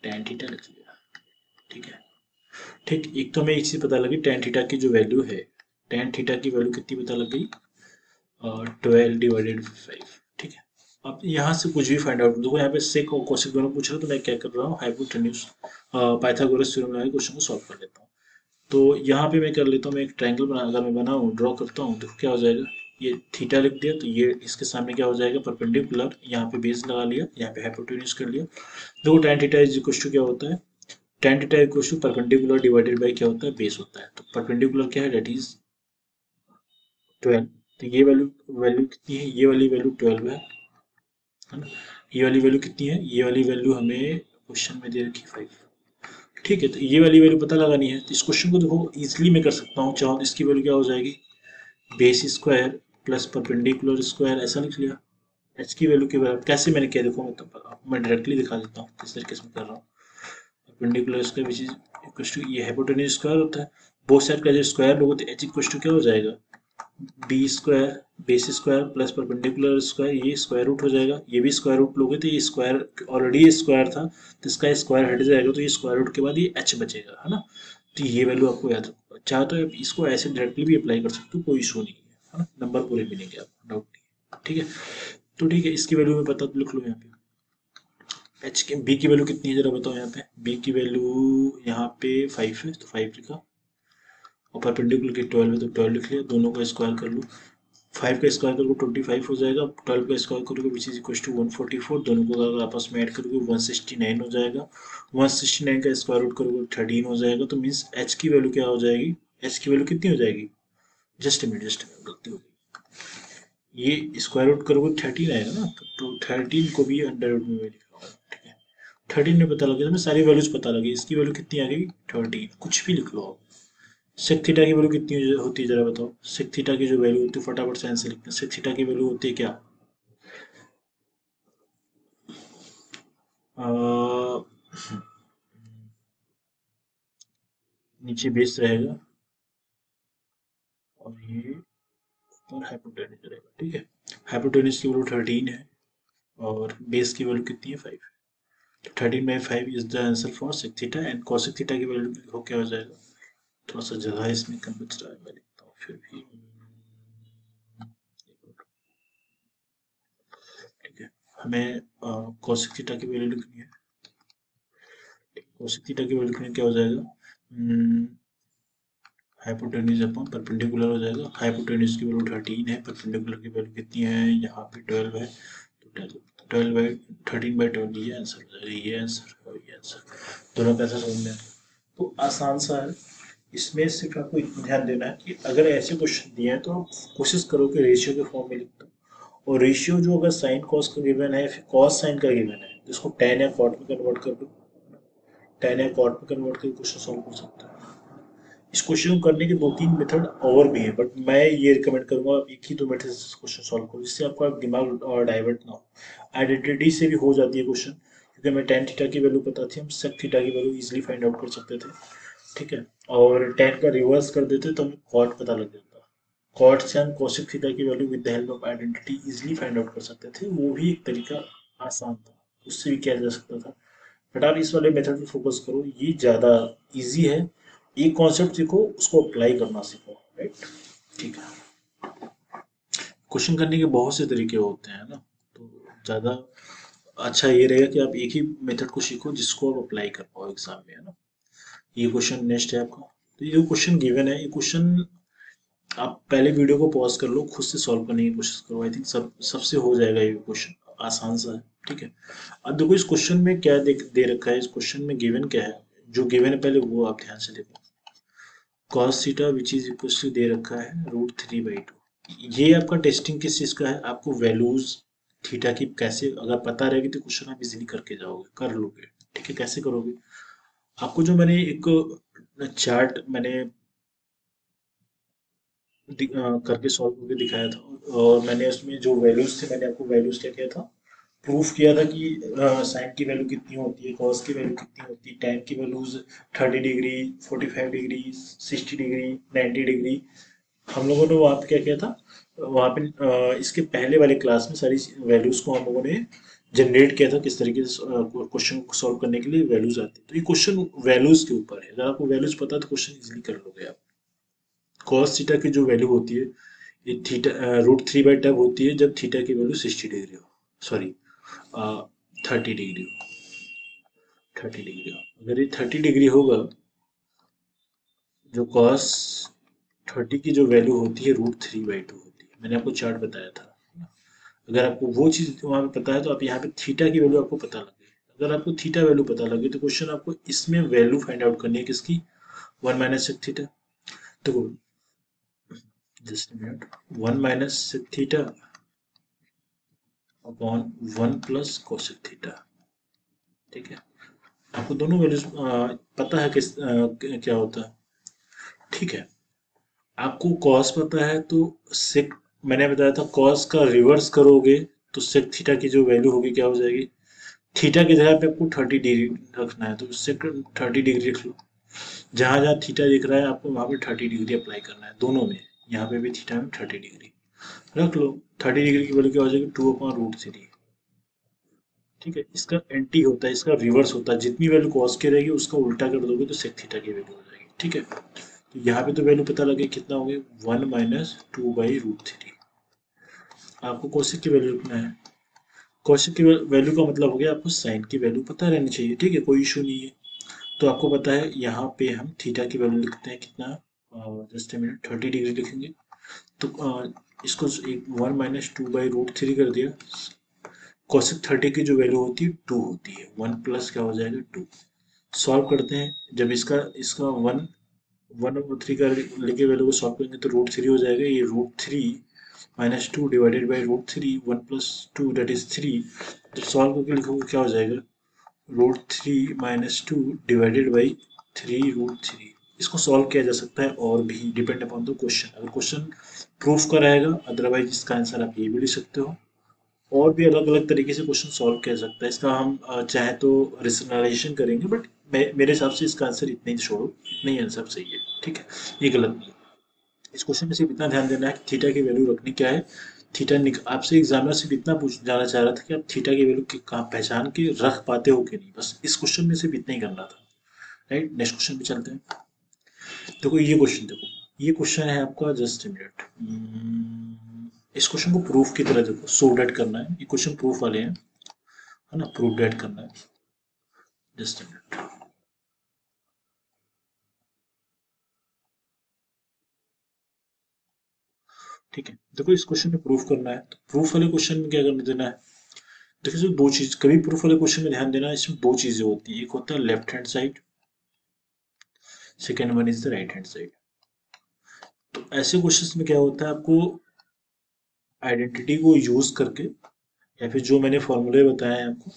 टेन थीटा लिख लिया। ठीक है, ठीक, एक तो हमें एक चीज पता लगी, टेन थीटा की जो वैल्यू है, टेन थीटा की वैल्यू कितनी पता लग गई, 12/5। ठीक है, अब यहाँ से कुछ भी फाइंड आउट, देखो यहाँ पे सेक और कोसेक दोनों पूछ रहे हो, तो मैं क्या कर रहा हूँ, हाइपोटेन्यूज पाइथागोरस थ्योरम लगा के क्वेश्चन को सॉल्व कर लेता हूँ। तो यहाँ पे मैं कर लेता हूँ, मैं एक ट्रायंगल बना, अगर मैं बनाऊँ ड्रॉ करता हूँ, देखो क्या हो जाएगा, ये थीटा लिख दिया तो ये इसके सामने क्या हो जाएगा, परपेंडिकुलर, यहाँ पे बेस लगा लिया, यहाँ पे हाइपोटेन्यूज कर लिया। देखो tan theta is equal to क्या होता है, tan theta equal to perpendicular divided by क्या होता है, बेस होता है। तो परपेंडिकुलर क्या है, दैट इज 12। तो ये वैल्यू वैल्यू कितनी है, ये वाली वैल्यू 12 है ना। ये वाली वैल्यू कितनी है, ये वाली वैल्यू हमें क्वेश्चन में दे रखी 5। ठीक है, तो ये वाली वैल्यू पता लगानी है, तो इस क्वेश्चन को देखो इजिली मैं कर सकता हूँ, चाहो तो इसकी वैल्यू क्या हो जाएगी, base square plus perpendicular square, ऐसा लिख लिया। एच की वैल्यू के बराबर कैसे मैंने किया, देखो मैं डायरेक्टली दिखा देता हूँ किस तरीके से मैं कर रहा हूँ। Perpendicular square which is equal to, ये हाइपोटेन्यूज स्क्वायर होता है, बोथ साइड का जो स्क्वायर लोगे तो एच इक्वल टू क्या हो जाएगा, B square base square plus perpendicular square, ये स्क्वायर रूट हो जाएगा, ये भी स्क्वायर रूट लोगे तो ये स्क्वायर ऑलरेडी ये स्क्वायर था तो इसका स्क्वायर हट जाएगा, तो ये स्क्वायर रूट के बाद ये एच बचेगा, है ना। तो ये वैल्यू आपको याद रखो, चाहे तो आप इसको ऐसे डायरेक्टली भी अप्लाई कर सकते हो, कोई इशू नहीं है ना, नंबर पूरे मिलेंगे आपको, डाउट नहीं है। ठीक है, तो ठीक है, इसकी वैल्यू में पता तो लिख लो यहाँ पे, एच की बी की वैल्यू कितनी है जरा बताओ, यहाँ पे बी की वैल्यू यहाँ पे 5 है तो 5 लिखा, और परपेंडिकुलर की 12 है तो 12 लिख लिया, दोनों का स्क्वायर कर लो, 5 का स्क्वायर करोगे 25 हो जाएगा, 12 का स्क्वायर करोगे विच इज इक्वल टू 144, दोनों को अगर आपस में ऐड करोगे 169 हो जाएगा, 169 का स्क्वायर रूट करोगे 13 हो जाएगा, तो मीन्स एच की वैल्यू क्या हो जाएगी, एच की वैल्यू कितनी हो जाएगी, जस्ट मिनट गलती हो गई, ये स्क्वायर रूट करोगे 13 आएगा ना, तो 13 को भी अंडर रूट में लिखा होगा। ठीक है, 13 में पता लगे, तो सारी वैल्यूज पता लगी, इसकी वैल्यू कितनी आ गई 13, कुछ भी लिख लो आप। सेक थीटा की वैल्यू कितनी होती है जरा बताओ, सेक थीटा की जो वैल्यू होती है फटाफट से आंसर लिखते हैं, सेक थीटा की वैल्यू होती है क्या, अ, नीचे बेस रहेगा और ये ऊपर हाइपोटेन्यूज रहेगा। ठीक है, हाइपोटेन्यूज की वैल्यू 13 है और बेस की वैल्यू कितनी है 5, तो 13/5 is the answer for sec theta, and cosec theta की वैल्यू हो क्या हो जाएगा, थोड़ा सा जगह इसमें कम बच रहा है, मैं लिखता हूँ फिर भी। ठीक है, हमें कॉसेक थीटा की वैल्यू लिखनी है, कॉसेक थीटा की वैल्यू लिखनी है, क्या हो जाएगा, हाइपोटेन्यूज अपॉन परपेंडिकुलर हो जाएगा। हाइपोटेन्यूज की वैल्यू 13 है, परपेंडिकुलर की वैल्यू कितनी है, यहाँ पे 12 है, तो 12 बाई 13/12 ये आंसर हो जाएगा, ये आंसर और ये आंसर दोनों का आंसर समझ में आया। तो आसान सा है। इसमें सिर्फ आपको इतना ध्यान देना है कि अगर ऐसे क्वेश्चन दिए हैं तो आप कोशिश करो कि रेशियो के फॉर्म में लिख दो। और रेशियो जो अगर साइन कॉस का गिवन है, फिर कॉस साइन का गिवन है, जिसको टेन या कॉट में कन्वर्ट कर दो, टेन या कॉट में कन्वर्ट करके क्वेश्चन सॉल्व कर सकते हो। इस क्वेश्चन को करने के दो तीन मेथड और भी हैं, बट मैं ये रिकमेंड करूंगा आप एक ही दो मेथड से क्वेश्चन सॉल्व करो, जिससे आपका दिमाग और डाइवर्ट ना हो। आइडेंटिटी से भी हो जाती है क्वेश्चन, क्योंकि हमें टेन थीटा की वैल्यू पता थी, हम सेक थीटा की वैल्यू इजिली फाइंड आउट कर सकते थे। ठीक है, और टेन का रिवर्स कर देते तो हमें कॉट पता लग जाता। कॉट से हम कोसेक थीटा की value with the help of identity easily find out कर सकते थे। वो भी एक तरीका आसान था, उससे भी किया जा सकता था। बट आप इस वाले मेथड पे फोकस करो, ये ज़्यादा इजी है। एक कॉन्सेप्ट सीखो, उसको अप्लाई करना सीखो। राइट, ठीक है। क्वेश्चन करने के बहुत से तरीके होते हैं ना, तो ज़्यादा अच्छा ये रहेगा कि आप एक ही मेथड को सीखो जिसको आप अप्लाई कर पाओ एग्जाम में, है ना। ये क्वेश्चन नेक्स्ट है आपका। तो ये क्वेश्चन गिवन है, ये क्वेश्चन आप पहले वीडियो को पॉज कर लो, खुद से सॉल्व करने की कोशिश करो। आई थिंक सबसे हो जाएगा ये क्वेश्चन, आसान सा है। ठीक है, अब देखो इस क्वेश्चन में क्या दे रखा है, इस क्वेश्चन में गिवन क्या है, जो गिवन है पहले वो आप ध्यान से देखो। cos theta which is equal to दे रखा है √3/2। ये आपका टेस्टिंग किस चीज का है, आपको वैल्यूज थीटा की कैसे अगर पता रहेगी तो क्वेश्चन आप इजीली करके जाओगे, कर लोगे। ठीक है, कैसे करोगे, आपको जो मैंने एक चार्ट मैंने करके सॉल्व करके दिखाया था, और मैंने उसमें जो वैल्यूज थे, मैंने आपको वैल्यूज क्या किया था, प्रूफ किया था कि साइन की वैल्यू कितनी होती है, कॉस की वैल्यू कितनी होती है, tan की values 30 degree, 45 degree, 60 degree, 90 degree. हम लोगों ने वहाँ पे क्या किया था, वहाँ पे इसके पहले वाले क्लास में सारी वैल्यूज को हम लोगों ने जनरेट किया था, किस तरीके से क्वेश्चन को सॉल्व करने के लिए वैल्यूज आती है। तो ये क्वेश्चन वैल्यूज के ऊपर है, अगर आपको वैल्यूज पता है तो क्वेश्चन इजिली कर लोगे आप। कॉस थीटा की जो वैल्यू होती है, ये थीटा √3/2 होती है जब थीटा की वैल्यू 60 डिग्री हो, सॉरी 30 डिग्री हो। 30 डिग्री हो, अगर ये 30 डिग्री होगा, जो कॉस 30 की जो वैल्यू होती है √3/2 होती है, मैंने आपको चार्ट बताया था। अगर आपको वो चीज़ वहाँ पे पता है तो आप यहाँ पे थीटा की वैल्यू आपको पता लगे। अगर आपको थीटा वैल्यू पता लगे तो क्वेश्चन आपको इसमें वैल्यू फाइंड आउट करनी है, किसकी, 1 माइनस सेक थीटा। देखो just minute, 1 minus sec theta upon 1 plus cosec theta. ठीक है, आपको दोनों वैल्यूज पता है क्या होता है। ठीक है, आपको कॉस पता है तो सेक, मैंने बताया था कॉस का रिवर्स करोगे तो सेक थीटा की जो वैल्यू होगी क्या हो जाएगी, थीटा की जगह पे आपको 30 डिग्री रखना है तो सेक 30 डिग्री रख लो। जहां जहां थीटा दिख रहा है आपको वहां पे 30 डिग्री अप्लाई करना है, दोनों में, यहाँ पे भी थीटा में 30 डिग्री रख लो। 30 डिग्री की वैल्यू क्या हो जाएगी, 2/√3। ठीक है, इसका एंटी होता है, इसका रिवर्स होता है, जितनी वैल्यू कॉस की रहेगी उसका उल्टा कर दोगे तो सेक थीटा की वैल्यू हो जाएगी। ठीक है, तो यहाँ पे तो वैल्यू पता लगे कितना हो गया, 1 माइनस 2/√3। आपको कोसेक की वैल्यू रखना है, कोसेक की वैल्यू का मतलब हो गया आपको साइन की वैल्यू पता रहनी चाहिए। ठीक है, कोई इशू नहीं है। तो आपको पता है यहाँ पे हम थीटा की वैल्यू लिखते हैं कितना, जस्ट ए मिनट, 30 डिग्री लिखेंगे। तो इसको एक 1 माइनस 2/√3 कर दिया। कोसेक 30 की जो वैल्यू होती है 2 होती है, 1 प्लस क्या हो जाएगा 2। सॉल्व करते हैं, जब इसका इसका 1/3 का लेके वैल्यू को सॉल्व करेंगे तो √3 हो जाएगा। ये √3 minus 2 divided by √3, 1 plus 2 that is 3। जब सॉल्व करके लिखोगे क्या हो जाएगा, √3 माइनस 2 डिवाइडेड बाई 3√3। इसको सॉल्व किया जा सकता है और भी, डिपेंड अपॉन द क्वेश्चन। अगर क्वेश्चन प्रूफ का रहेगा, अदरवाइज इसका आंसर आप ये भी लिख सकते हो। और भी अलग अलग तरीके से क्वेश्चन सॉल्व किया जा सकता है। इसका हम चाहे तो रेशनलाइजेशन करेंगे, बट मेरे हिसाब से इसका आंसर इतना ही छोड़ो, इतना ही आंसर सही है। ठीक है, ये गलत नहीं है। इस क्वेश्चन में सिर्फ इतना ध्यान देना है कि थीटा की वैल्यू रखनी क्या है। थीटा आपसे एग्जामिनर सिर्फ इतना पूछ जाना चाह रहा था कि आप थीटा की वैल्यू कहाँ पहचान के रख पाते हो कि नहीं, बस इस क्वेश्चन में सिर्फ इतना ही करना था। राइट, नेक्स्ट क्वेश्चन पे चलते हैं। देखो ये क्वेश्चन, देखो ये क्वेश्चन है आपका, जस्ट मिनट, इस क्वेश्चन को प्रूफ की तरह देखो, सो डेट करना है, ये क्वेश्चन प्रूफ वाले हैं, है ना, प्रूफ डेट करना है। जस्ट मिनट, ठीक है, देखो इस क्वेश्चन में प्रूफ करना है, तो प्रूफ वाले क्वेश्चन में क्या करने देना है। देखिए जो दो चीज, कभी प्रूफ वाले क्वेश्चन में ध्यान देना है, इसमें दो चीजें होती है, एक होता है left hand side, second one is the right hand side. तो ऐसे क्वेश्चंस में क्या होता है, आपको आइडेंटिटी को यूज करके या फिर जो मैंने फॉर्मूले बताए हैं आपको,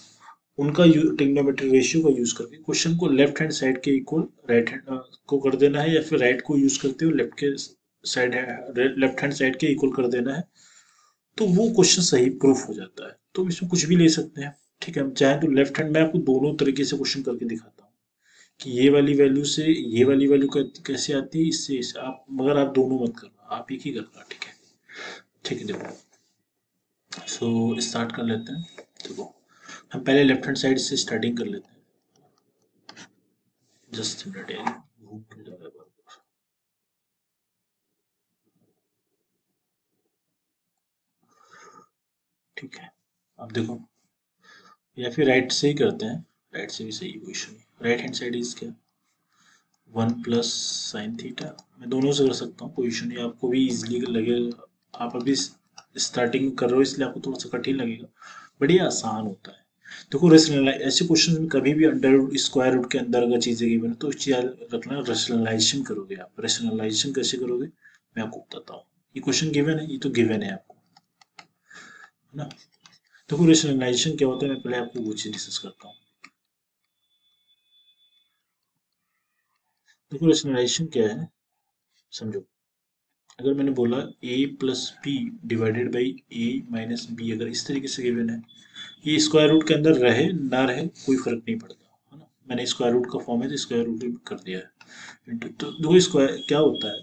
उनका ट्रिग्नोमेट्रिक रेशियो का यूज करके क्वेश्चन को लेफ्ट हैंड साइड के इक्वल राइट हैंड को कर देना है, या फिर राइट को यूज करते हुए लेफ्ट के साइड लेफ्ट हैंड साइड के इक्वल कर देना है, तो वो क्वेश्चन सही प्रूफ हो जाता है। तो इसमें कुछ भी ले सकते हैं, ठीक है। हम चाहे तो लेफ्ट हैंड में आपको दोनों तरीके से क्वेश्चन करके दिखाता हूँ कि ये वाली वैल्यू से ये वाली वैल्यू कैसे आती है, इससे आप, मगर आप दोनों मत करना, आप एक ही करना, ठीक है। ठीक है, देखो सो स्टार्ट कर लेते हैं। देखो हम पहले लेफ्ट हैंड साइड से स्टार्टिंग कर लेते हैं। जस्ट मिनट यार, घूम क्यों जा रहा है बार-बार। ठीक है, अब देखो, या फिर राइट से ही करते हैं, राइट से भी सही है, कोई इशू नहीं। राइट हैंड साइड इज क्या, 1 + sin θ। मैं दोनों से कर सकता हूँ, कोई इशू नहीं, आपको भी इजीली लगेगा। आप अभी स्टार्टिंग कर रहे हो इसलिए आपको थोड़ा सा कठिन लगेगा, बट ये आसान होता है। देखो रेशनलाइज, ऐसे क्वेश्चन में कभी भी अंडर रूट स्क्वायर रूट के अंदर अगर चीजें गिवन है तो उस चीज रखना, रेशनलाइजेशन करोगे आप। रेशनलाइजेशन कैसे करोगे मैं आपको बताता हूँ। ये क्वेश्चन गिवन है, ये तो गिवन है आपको, है ना। देखो रेशनलाइजेशन क्या होता है, मैं पहले आपको वो चीज डिस्कस करता हूँ। देखो रेशनलाइजेशन क्या है, समझो। अगर मैंने बोला a + b/a - b, अगर इस तरीके से गिवन है, ये स्क्वायर रूट के अंदर रहे ना रहे कोई फर्क नहीं पड़ता, है ना। मैंने स्क्वायर रूट का फॉर्म है तो स्क्वायर रूट में कर दिया है इंटू। तो दो स्क्वायर क्या होता है,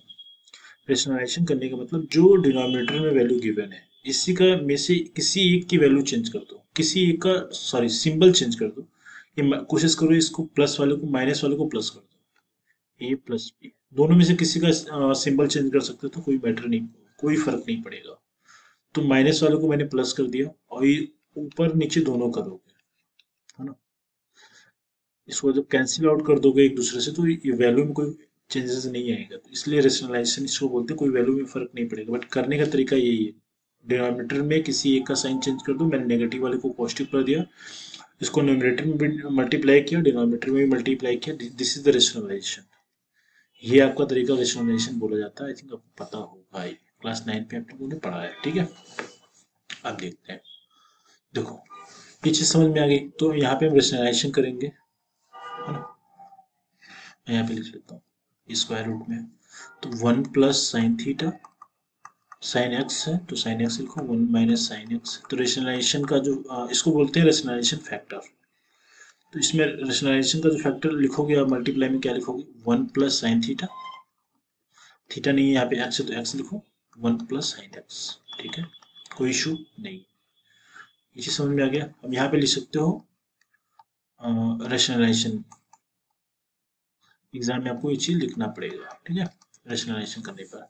रेशनलाइजेशन करने का मतलब जो डिनोमिनेटर में वैल्यू गिवन है, इसी का में से किसी एक की वैल्यू चेंज कर दो, किसी एक का सॉरी सिंबल चेंज कर दो। ये कोशिश करो इसको प्लस वाले को माइनस वाले को प्लस कर दो, a + b, दोनों में से किसी का सिंबल चेंज कर सकते हो तो कोई मैटर नहीं, कोई फर्क नहीं पड़ेगा। तो माइनस वाले को मैंने प्लस कर दिया, और ये ऊपर नीचे दोनों करोगे, है ना। इसको जब कैंसिल आउट कर दोगे एक दूसरे से तो ये वैल्यू में कोई चेंजेस नहीं आएगा, तो इसलिए रेशनलाइजेशन इसको बोलते हैं, कोई वैल्यू में फर्क नहीं पड़ेगा, बट करने का तरीका यही है। डिनोमिनेटर में किसी एक का साइन चेंज कर दो, मैंने नेगेटिव वाले को पॉजिटिव कर दिया, इसको न्यूमरेटर में भी मल्टीप्लाई किया, डिनोमिनेटर में भी मल्टीप्लाई किया, दिस इज द रेशनलाइजेशन। ये आपका तरीका रेशनलाइजेशन बोला जाता है। आई थिंक आपको पता होगा, क्लास 9 पे आप लोगों ने पढ़ा है, ठीक है। अब देखते हैं, देखो ये चीज समझ में आ गई, तो यहाँ पे हम रेशनलाइजेशन करेंगे, है ना। मैं यहाँ पे लिख लेता हूँ स्क्वायर रूट में, तो 1 + sin θ, साइन एक्स है तो साइन एक्स लिखो, 1 - sin x। तो रेशनलाइजेशन का जो इसको बोलते हैं रेशनलाइजेशन फैक्टर। तो इसमें रेशनलाइजेशन का जो फैक्टर लिखोगे आप मल्टीप्लाई में क्या लिखोगे, 1 + sin θ, थीटा नहीं है यहाँ पे, एक्स है तो एक्स लिखो, 1 + sin x, ठीक है, कोई इशू नहीं। ये चीज समझ में आ गया। अब यहाँ पे लिख सकते हो रेशनलाइजेशन, एग्जाम में आपको ये चीज लिखना पड़ेगा, ठीक है। रेशनलाइजेशन करने पर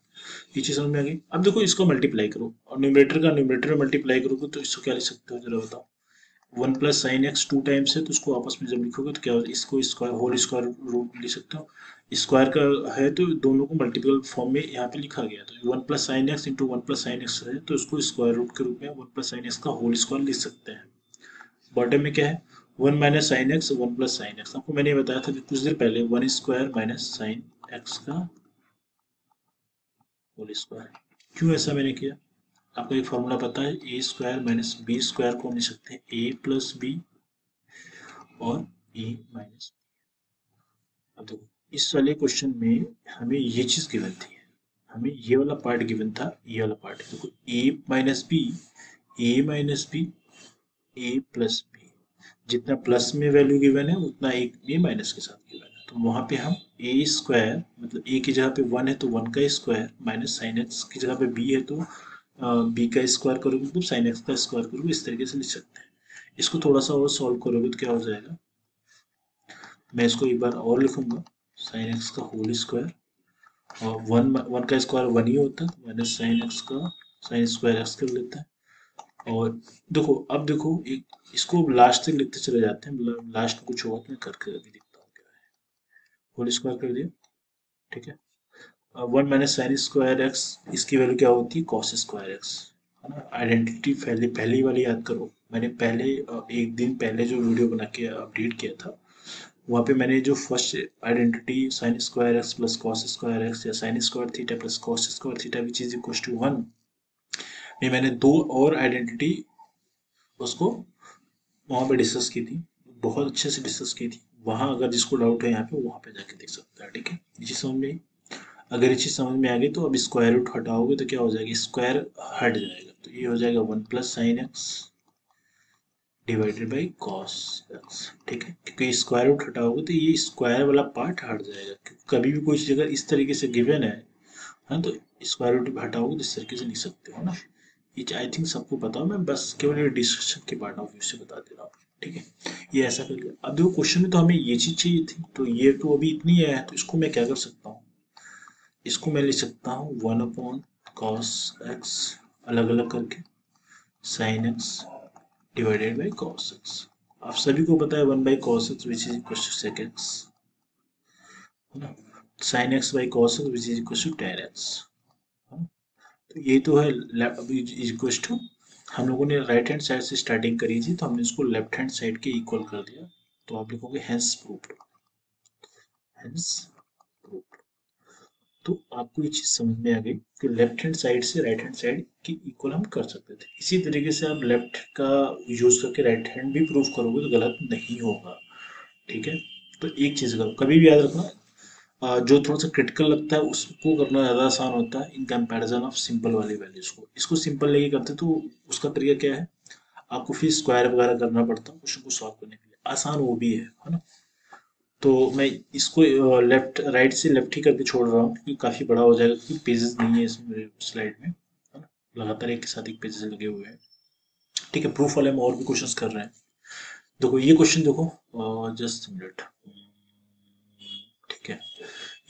ये चीज समझ में आ गई। अब देखो इसको मल्टीप्लाई करो, और न्यूमरेटर का न्यूमरेटर में मल्टीप्लाई करोगे तो इसको क्या लिख सकते हो जरा बताओ। 1 + sin x 2 टाइम्स है तो उसको आपस में जब लिखोगे तो क्या होगा, इसको स्क्वायर होल स्क्वायर रूट लिख सकते हो। स्क्वायर का है तो दोनों को मल्टीपल फॉर्म में यहाँ पे लिखा गया, तो 1 + sin x into 1 + sin x है तो उसको स्क्वायर रूट के रूप में 1 + sin x का होल स्क्वायर लिख सकते हैं। बॉटम में क्या है, 1 - sin x 1 + sin x। आपको मैंने बताया था कि कुछ देर पहले 1² - sin x का होल स्क्वायर। क्यों ऐसा मैंने किया, आपको एक फॉर्मूला पता है, a² - b² को हम लिख सकते हैं a + b और a - अब देखो इस वाले क्वेश्चन में हमें ये चीज गिवन थी, हमें ये वाला पार्ट गिवन था, ये वाला पार्ट देखो a - b, a - b, a + b, जितना प्लस में वैल्यू गिवन है उतना एक में माइनस के साथ गिवन है, तो वहां पे हम a² मतलब a की जगह पे 1 है तो 1 का स्क्वायर माइनस साइन एक्स की जगह पे b है तो b का स्क्वायर करोगे मतलब साइन एक्स का स्क्वायर करोगे, इस तरीके से लिख सकते हैं। इसको थोड़ा सा और सॉल्व करोगे तो क्या हो जाएगा, मैं इसको एक बार और लिखूंगा, साइन एक्स का होल स्क्वायर, और वन का स्क्वायर 1 ही होता है तो माइनस साइन एक्स का साइन स्क्वायर एक्स कर लेते हैं। और देखो अब देखो एक इसको लास्ट तक लिखते चले जाते हैं, मतलब लास्ट में कुछ होगा तो मैं करके अभी दिखता हूँ क्या है। होल स्क्वायर कर दिया, ठीक है। 1 - sin² x, इसकी वैल्यू क्या होती है cos²x, है ना। आइडेंटिटी पहले पहली वाली याद करो, मैंने पहले एक दिन पहले जो वीडियो बना के अपडेट किया था, वहाँ पे मैंने जो first identity sin² x plus cos² x या sin² plus cos² which is equal to 1 में मैंने दो और आइडेंटिटी उसको वहाँ पे डिस्कस की थी, बहुत अच्छे से डिस्कस की थी। वहाँ अगर जिसको डाउट है यहाँ पे, वहाँ पे जाके देख सकता है, ठीक है। ये चीज़ समझ में आई? अगर ये चीज़ समझ में आ गई तो अब स्क्वायर रूट हटाओगे तो क्या हो जाएगा, स्क्वायर हट जाएगा, तो ये हो जाएगा 1 + sin x divided by cos x, ठीक है। क्योंकि स्क्वायर रूट हटाओगे तो ये स्क्वायर वाला पार्ट हट जाएगा, क्योंकि कभी भी कोई चीज़ अगर इस तरीके से गिवन है, हाँ, तो स्क्वायर रूट हटाओगे तो इस तरीके से लिख सकते हो ना। ये आई थिंक सबको पता हो, मैं बस केवल ये डिस्कशन के पार्ट ऑफ व्यू से बता दे रहा हूँ, ठीक है। ये ऐसा कर लिया। अब देखो क्वेश्चन में तो हमें ये चीज़ चाहिए थी, तो ये तो अभी इतनी है, तो इसको मैं क्या कर सकता हूँ, इसको मैं लिख सकता हूँ 1/cos x अलग अलग करके sin x divided by cos x। आप सभी को पता है 1/cos x which is equal to sec x, है ना। sin x by cos x which is equal to tan x, है ना? तो ये तो है इक्वल टू, हम लोगों ने राइट हैंड साइड से स्टार्टिंग करी थी, तो हमने इसको लेफ्ट हैंड साइड के इक्वल कर दिया, तो आप लिखोगे हेंस प्रूव्ड, हेंस प्रूव्ड। तो आपको ये चीज समझ में आ गई कि लेफ्ट हैंड साइड से राइट हैंड साइड की इक्वल हम कर सकते थे। इसी तरीके से आप लेफ्ट का यूज करके राइट हैंड भी प्रूव करोगे तो गलत नहीं होगा, ठीक है। तो एक चीज करो, कभी भी याद रखना, जो थोड़ा सा क्रिटिकल लगता है उसको करना ज़्यादा आसान होता है इन कंपैरिजन ऑफ सिंपल वाली वैल्यूज को। इसको सिंपल लेके करते तो उसका तरीका क्या है, आपको फिर स्क्वायर वगैरह करना पड़ता है क्वेश्चन को सॉल्व करने के लिए, आसान वो भी है ना। तो मैं इसको लेफ्ट राइट से लेफ्ट ही करके छोड़ रहा हूँ, क्योंकि काफ़ी बड़ा हो जाएगा, क्योंकि पेजेस नहीं है इसमें मेरे स्लाइड में, है ना। लगातार एक के साथ एक पेजेस लगे हुए हैं, ठीक है। प्रूफ वाले में और भी क्वेश्चंस कर रहे हैं। देखो ये क्वेश्चन देखो, जस्ट मिनट, ठीक है।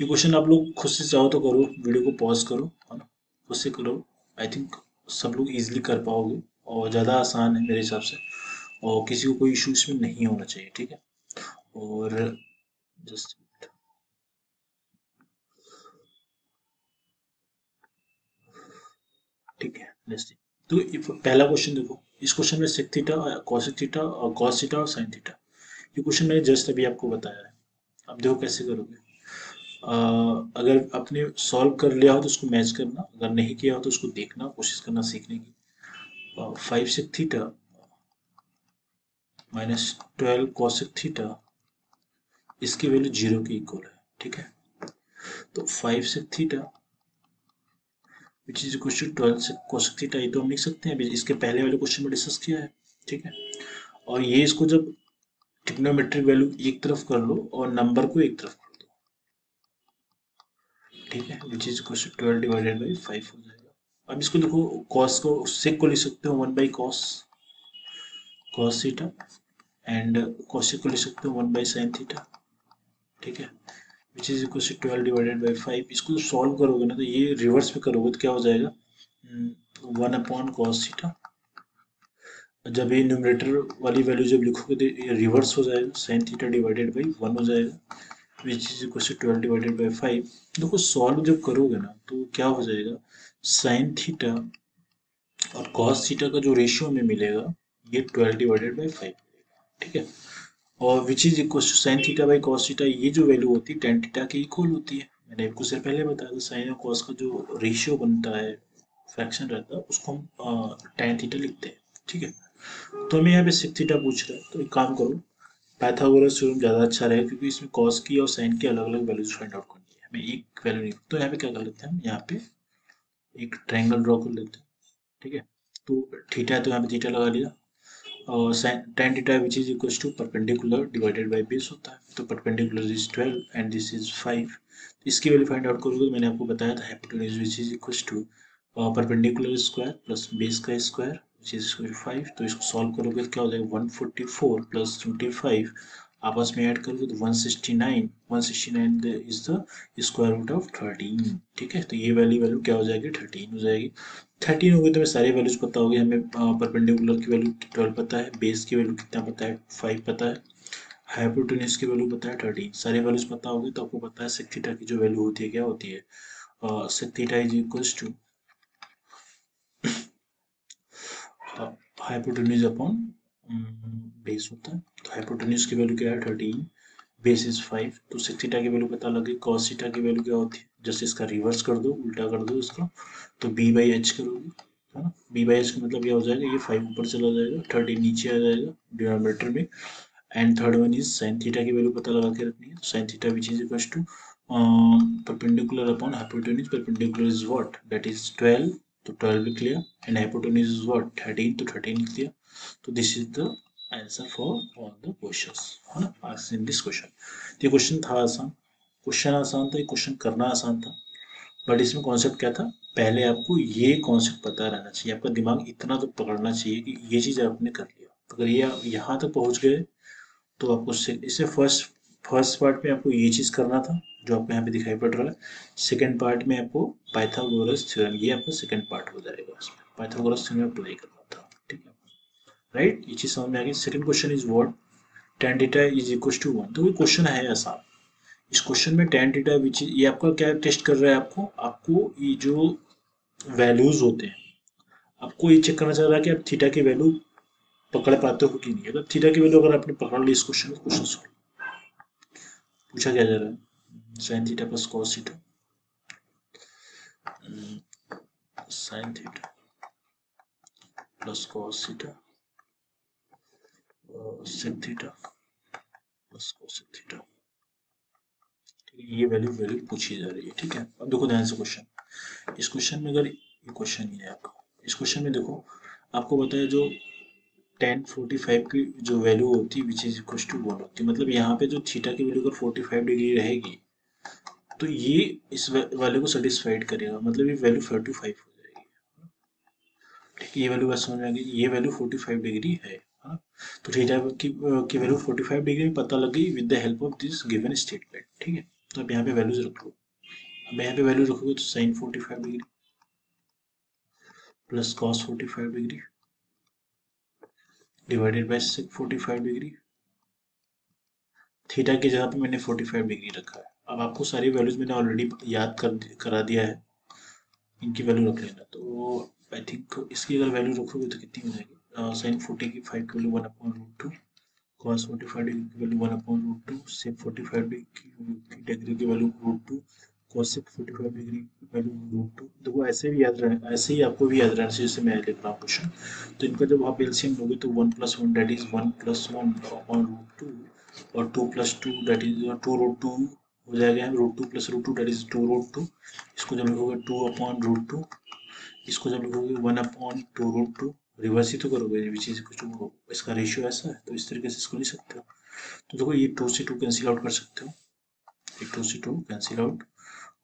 ये क्वेश्चन आप लोग खुद से चाहो तो करो, वीडियो को पॉज करो, है ना, खुद से करो। आई थिंक सब लोग इजीली कर पाओगे, और ज़्यादा आसान है मेरे हिसाब से, और किसी को कोई इशू इसमें नहीं होना चाहिए, ठीक है। और जस्ट, ठीक है, नेक्स्ट। तो पहला क्वेश्चन देखो, इस क्वेश्चन में सेक थीटा, कॉसेक थीटा और कॉस थीटा और साइन थीटा, ये क्वेश्चन मैंने जस्ट अभी आपको बताया है। अब देखो कैसे करोगे। अगर आपने सॉल्व कर लिया हो तो उसको मैच करना, अगर नहीं किया हो तो उसको देखना, कोशिश करना सीखने की। 5 sec थीटा -12 cosec थीटा, इसकी वैल्यू 0 के इक्वल है, ठीक है। तो 5 sec theta which is equal to 12 sec cosec theta, ये तो हम लिख सकते हैं, अभी इसके पहले वाले क्वेश्चन में डिस्कस किया है, ठीक है। और ये इसको जब ट्रिग्नोमेट्रिक वैल्यू एक तरफ कर लो और नंबर को एक तरफ कर दो, ठीक है, which is equal to 12 divided by 5 हो जाएगा। अब इसको देखो, कॉस को सेक को लिख सकते हो 1/cos cos theta, and cosec को लिख सकते हो 1/sin थीटा, ठीक है, which is equal to 12 divided by 5। इसको सॉल्व करोगे ना, तो ये रिवर्स में करोगे तो क्या हो जाएगा, 1/cos थीटा। जब ये न्यूमरेटर वाली वैल्यू जब लिखोगे तो ये रिवर्स हो जाएगा, sin थीटा डिवाइडेड बाई 1 हो जाएगा, which is equal to 12 divided by 5। देखो सॉल्व जब करोगे ना तो क्या हो जाएगा, sin थीटा और cos थीटा का जो रेशियो में मिलेगा, ये 12 डिवाइडेड बाई 5, ठीक है। और which is equal to sine theta by cos theta, ये जो वैल्यू होती है टेन थीटा के इक्वल होती है। मैंने आपको उससे पहले बताया था, साइन और कॉस का जो रेशियो बनता है, फ्रैक्शन रहता है, उसको हम टेन थीटा लिखते हैं, ठीक है। तो हमें यहाँ पे सिक थीटा पूछ रहा है, तो एक काम करो, पाइथागोरस थ्योरम ज़्यादा अच्छा रहेगा, क्योंकि इसमें कॉस की और साइन की अलग अलग वैल्यूज फाइंड आउट करनी है, हमें एक वैल्यू नहीं। तो यहाँ पे क्या कर लेते हैं, हम यहाँ पे एक ट्रायंगल ड्रॉ कर लेते हैं, ठीक है। तो थीटा है तो यहाँ पे थीटा लगा लिया, और tan theta which is equal to perpendicular divided by base होता है, तो perpendicular is 12 and this is 5। इसकी वैल्यू फाइंड आउट करोगे तो मैंने आपको बताया था hypotenuse which is equal to perpendicular square plus base का square which is equal to 5। तो इसको सॉल्व करोगे तो क्या हो जाएगा, 144 प्लस 25 आपस में ऐड करोगे तो 169, 169 is the square root of 13, ठीक है। तो ये वाली वैल्यू क्या हो जाएगी, 13 हो जाएगी। 13 हो गई तो हमें सारी वैल्यूज पता होगी, हमें परपेंडिकुलर की वैल्यू 12 पता है, बेस की वैल्यू कितना पता है, 5 पता है, हाइपोटेन्यूज की वैल्यू पता है 13, सारी वैल्यूज पता होगी तो आपको पता है सेक थीटा की जो वैल्यू होती है क्या होती है, sec theta is equals to hypotenuse upon base होता है। तो हाइपोटेन्यूज की वैल्यू क्या है 13, बेस इज 5, तो sec थीटा की वैल्यू पता लगी। cos थीटा की वैल्यू क्या होती है, जस्ट इसका रिवर्स कर दो, उल्टा कर दो इसका, तो b/h करोगे, है ना। b/h का मतलब क्या हो जाएगा, ये 5 ऊपर चला जाएगा, 13 नीचे आ जाएगा डिनोमिनेटर में। And third one is sine theta की वैल्यू पता लगा के रखनी है, तो sine theta which is equal to perpendicular upon hypotenuse, perpendicular is what, that is 12, तो 12 लिख लिया, एंड हाइपोटेन्यूज इज व्हाट 13, तो 13 लिख दिया। तो this is the answer for all the questions, है ना, आस्क्ड इन दिस क्वेश्चन। ये क्वेश्चन था आसान, क्वेश्चन आसान था, ये क्वेश्चन करना आसान था, बट इसमें कॉन्सेप्ट क्या था, पहले आपको ये कॉन्सेप्ट पता रहना चाहिए, आपका दिमाग इतना तो पकड़ना चाहिए कि ये चीज़ आपने कर लिया। अगर ये यहाँ तक पहुँच गए तो आपको इससे फर्स्ट फर्स्ट पार्ट में आपको ये चीज़ करना था जो आपको यहाँ पे दिखाई पड़ रहा है। सेकंड पार्ट में आपको पाइथागोरस थ्योरम, ये आपका सेकंड पार्ट हो जाएगा, उसमें पाइथागोरस थ्योरम अप्लाई करना था, ठीक है, राइट। ये चीज़ समझ में आ गई। Second question is what, tan theta is equal to 1, तो ये क्वेश्चन है आसान। इस क्वेश्चन में tan थीटा विच ये आपका क्या टेस्ट कर रहा है, आपको आपको ये जो वैल्यूज होते हैं, आपको ये चेक करना चाह रहा है कि आप थीटा की वैल्यू पकड़ पाते हो कि नहीं। अगर थीटा की वैल्यू अगर आपने पकड़ ली इस क्वेश्चन में, क्वेश्चन सॉल्व। पूछा क्या जा रहा है, sine theta plus cos theta, sine theta plus cos theta sec theta plus cosec theta, ये वैल्यू वैल्यू पूछी जा रही है, ठीक है। अब देखो ध्यान से क्वेश्चन, इस क्वेश्चन में अगर ये क्वेश्चन ही है आपका, इस क्वेश्चन में देखो आपको बताया जो tan 45 की जो वैल्यू होती है विच इज इक्वल टू 1 होती है, मतलब यहाँ पे जो थीटा की वैल्यू अगर 45 डिग्री रहेगी तो ये इस वैल्यू को सेटिस्फाइड करेगा, मतलब ये वैल्यू 45 हो जाएगी, ठीक है। ये वैल्यू बस समझ में आ गई, ये वैल्यू 45 डिग्री है, हाँ। तो थीटा की वैल्यू 45 डिग्री पता लगी with the help of this given statement, ठीक है। तो अब यहाँ पे वैल्यूज रख लो, अब यहाँ पे वैल्यू रखोगे तो sine 45 degree plus cos 45 degree divided by sec 45 degree, theta की जगह पे मैंने 45 डिग्री रखा है। अब आपको सारी वैल्यूज मैंने ऑलरेडी याद करा दिया है, इनकी वैल्यू रख लेना। तो आई थिंक इसकी अगर वैल्यू रखोगे तो कितनी हो जाएगी, साइन 40 की 5 की वैल्यू 1/√2, cos 45 डिग्री की वैल्यू 1/√2, sec 45 डिग्री की वैल्यू √2, cosec 45 डिग्री की वैल्यू √2। देखो ऐसे भी याद रहना, ऐसे ही आपको भी याद रहना चाहिए, जैसे मैं लिख रहा हूँ क्वेश्चन। तो इनका जब आप एलसीएम लोगे तो 1+1 दैट इज 1+1/√2, और 2+2 दैट इज 2√2 हो जाएगा, √2+√2 दैट इज 2√2। इसको जब लिखोगे 2/√2, इसको जब लिखोगे 1/2√2, रिवर्स ही तो करोगे, विच इज कुछ इसका रेशियो ऐसा है, तो इस तरीके से इसको लिख सकते हो। तो देखो ये 2 से 2 कैंसिल आउट कर सकते हो, ये 2 से 2 कैंसिल आउट,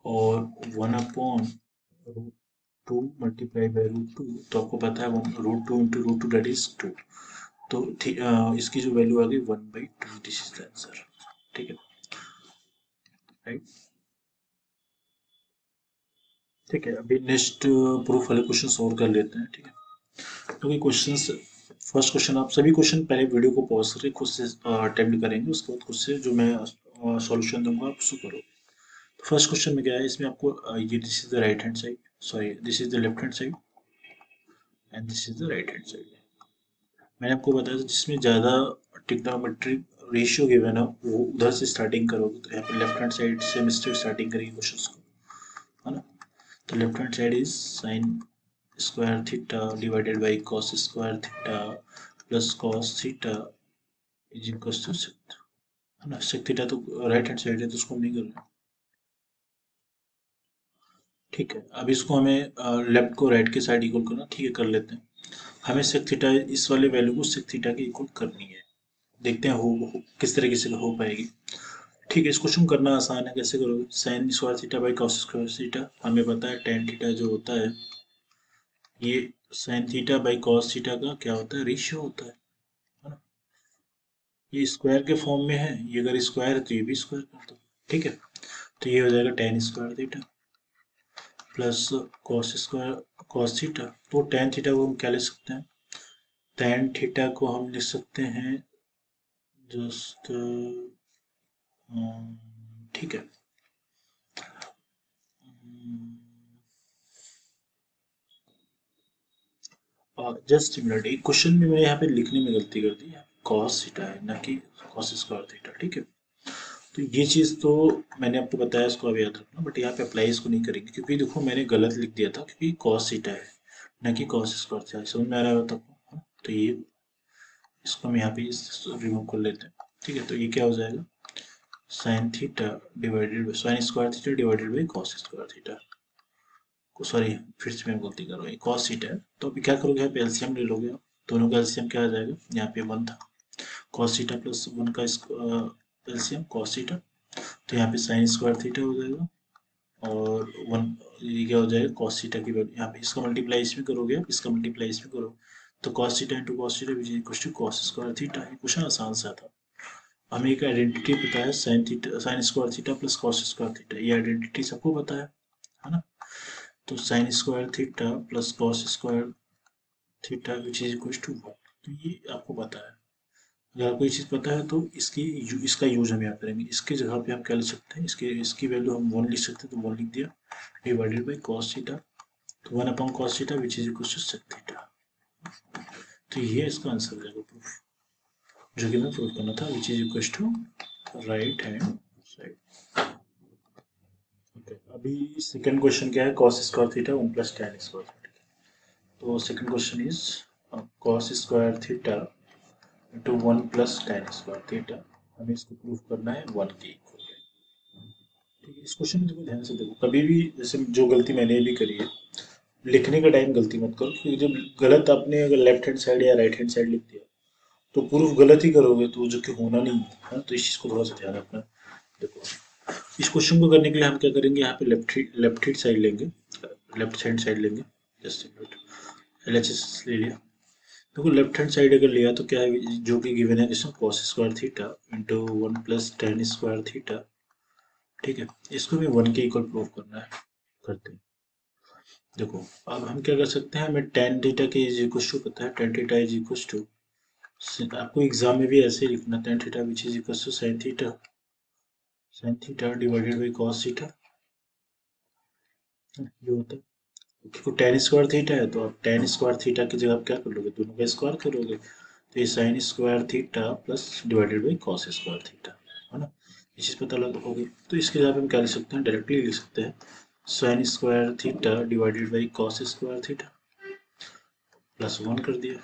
और 1/√2 मल्टीप्लाई बाई √2, तो आपको पता है √2 इंटू √2 दैट इज 2, तो इसकी जो वैल्यू आ गई 1/2, दिस इज द आंसर, ठीक है, राइट। ठीक है, अभी नेक्स्ट प्रूफ वाले क्वेश्चन और कर लेते हैं, ठीक है। क्योंकि क्वेश्चंस, फर्स्ट क्वेश्चन आप सभी क्वेश्चन पहले वीडियो को पॉज करके खुद से अटेम्प्ट करेंगे, उसके बाद खुद से जो मैं सॉल्यूशन दूंगा आप उसको करो। तो फर्स्ट क्वेश्चन में क्या है, इसमें आपको ये this is the right hand side, sorry this is the left hand side and this is the right hand side. मैंने आपको बताया था जिसमें ज़्यादा ट्रिग्नोमेट्रिक रेशियो गिवन है वो उधर से स्टार्टिंग करोगे, तो यहाँ पर लेफ्ट हैंड साइड से मिस्टेक स्टार्टिंग करेंगे क्वेश्चन को, है ना। तो left hand side is sine square theta divided by cos square theta plus cos theta is equal to sec, है ना। सेक थीटा तो राइट हैंड साइड है तो उसको नहीं करना, ठीक है। अब इसको हमें लेफ्ट को राइट के साइड इक्वल करना, ठीक है, कर लेते हैं। हमें सेक थीटा इस वाले वैल्यू को सेक थीटा के इक्वल करनी है, देखते हैं किस तरीके से हो पाएगी। ठीक है, इस क्वेश्चन को करना आसान है, कैसे करोगे, sign square theta by cos square theta, हमें पता है टेन थीटा जो होता है ये sign theta by cos theta का क्या होता है, रेशियो होता है ना। ये स्क्वायर के फॉर्म में है, ये अगर स्क्वायर है तो ये भी स्क्वायर कर दो, ठीक है। तो ये हो जाएगा ten square theta plus cos square cos theta, तो टेन थीटा को हम क्या लिख सकते हैं, टेन थीटा को हम लिख सकते हैं जस्ट, ठीक है, जस्ट मिनट, एक क्वेश्चन में मैंने यहाँ पे लिखने में गलती कर दी, कॉस थीटा है ना कि कॉस स्क्वायर थीटा, ठीक है। तो ये चीज़ तो मैंने आपको बताया, इसको अब याद रखना, बट यहाँ पे अप्लाई इसको नहीं करेंगे क्योंकि देखो मैंने गलत लिख दिया था, क्योंकि कॉस थीटा है ना कि कॉस स्क्वायर थीटा। समझ में आ रहा है तब? तो ये इसको हम यहाँ पे रिमूव कर लेते हैं, ठीक है। तो ये क्या हो जाएगा, sign theta divided by sign square theta divided by cos square theta. Sorry, फिर से मैं गलती कर रहा हूँ, ये कॉस थीटा है। तो अभी क्या करोगे, यहाँ पे एलसीएम ले लोगे आप, दोनों का एलसीएम क्या आ जाएगा, यहाँ पे 1 था, कॉस थीटा प्लस 1 का एलसीएम कॉस थीटा, तो यहाँ पे साइन स्क्वायर थीटा हो जाएगा, और 1 ये क्या हो जाएगा, कॉस थीटा की वैल्यू, यहाँ पे इसका मल्टीप्लाई इसमें करोगे आप, इसका मल्टीप्लाई इसमें करो, तो cos theta into cos theta which is equal to cos square theta. ये क्वेश्चन आसान सा था। हमें एक आइडेंटिटी पता है, sine theta sine square theta plus cos square theta, ये आइडेंटिटी सबको पता है ना। तो sine square theta plus cos square theta which is equal to 1, तो ये आपको पता है। अगर आपको ये चीज़ पता है तो इसका यूज हम यहाँ करेंगे। इसके जगह पे हम क्या लिख सकते हैं, इसकी वैल्यू हम 1 लिख सकते हैं, तो 1 लिख दिया, डिवाइडेड बाई कॉस थीटा, तो 1 upon cos theta which is equal to sec theta. तो ये इसका आंसर हो जाएगा, प्रूफ जो कि मैं प्रूफ करना था, which is equal to right hand side. अभी सेकंड क्वेश्चन क्या है, cos square theta 1 plus tan square theta. तो second question is cos square theta into 1 plus tan square theta, हमें इसको प्रूफ करना है 1 के इक्वल। ठीक है, इस क्वेश्चन में देखो ध्यान से देखो, कभी भी जैसे जो गलती मैंने भी करी है, लिखने का टाइम गलती मत करो, क्योंकि जब गलत आपने अगर लेफ्ट हैंड साइड या राइट हैंड साइड लिख दिया तो प्रूफ गलत ही करोगे, तो जो कि होना नहीं है, हाँ? तो इस चीज़ को थोड़ा सा ध्यान रखना। देखो इस क्वेश्चन को करने के लिए हम क्या करेंगे, यहाँ पे लेफ्ट हैंड साइड लेंगे, लेफ्ट हैंड साइड लेंगे, जस्ट LHS ले लिया। देखो लेफ्ट हैंड साइड अगर लिया तो क्या है, जो कि गिवन है किसमें, cos square theta into 1 plus tan square theta, ठीक है। इसको भी 1 के इक्वल प्रूव करना है, करते हैं। देखो अब हम क्या कर सकते हैं, हमें tan थीटा के इज इक्वल टू पता है, tan theta is equal to, आपको एग्जाम में भी ऐसे ही लिखना, tan theta which is equal to sine theta divided by cos theta, ये होता है। क्योंकि tan स्क्वायर थीटा है तो आप tan स्क्वायर थीटा की जगह आप क्या कर लोगे, दोनों का स्क्वायर करोगे, तो ये sign square theta plus divided by cos square theta, है ना। ये चीज़ पता लग होगी, तो इसके जगह पे हम क्या लिख सकते हैं, डायरेक्टली लिख सकते हैं sine square theta divided by cos square theta plus 1 कर दिया,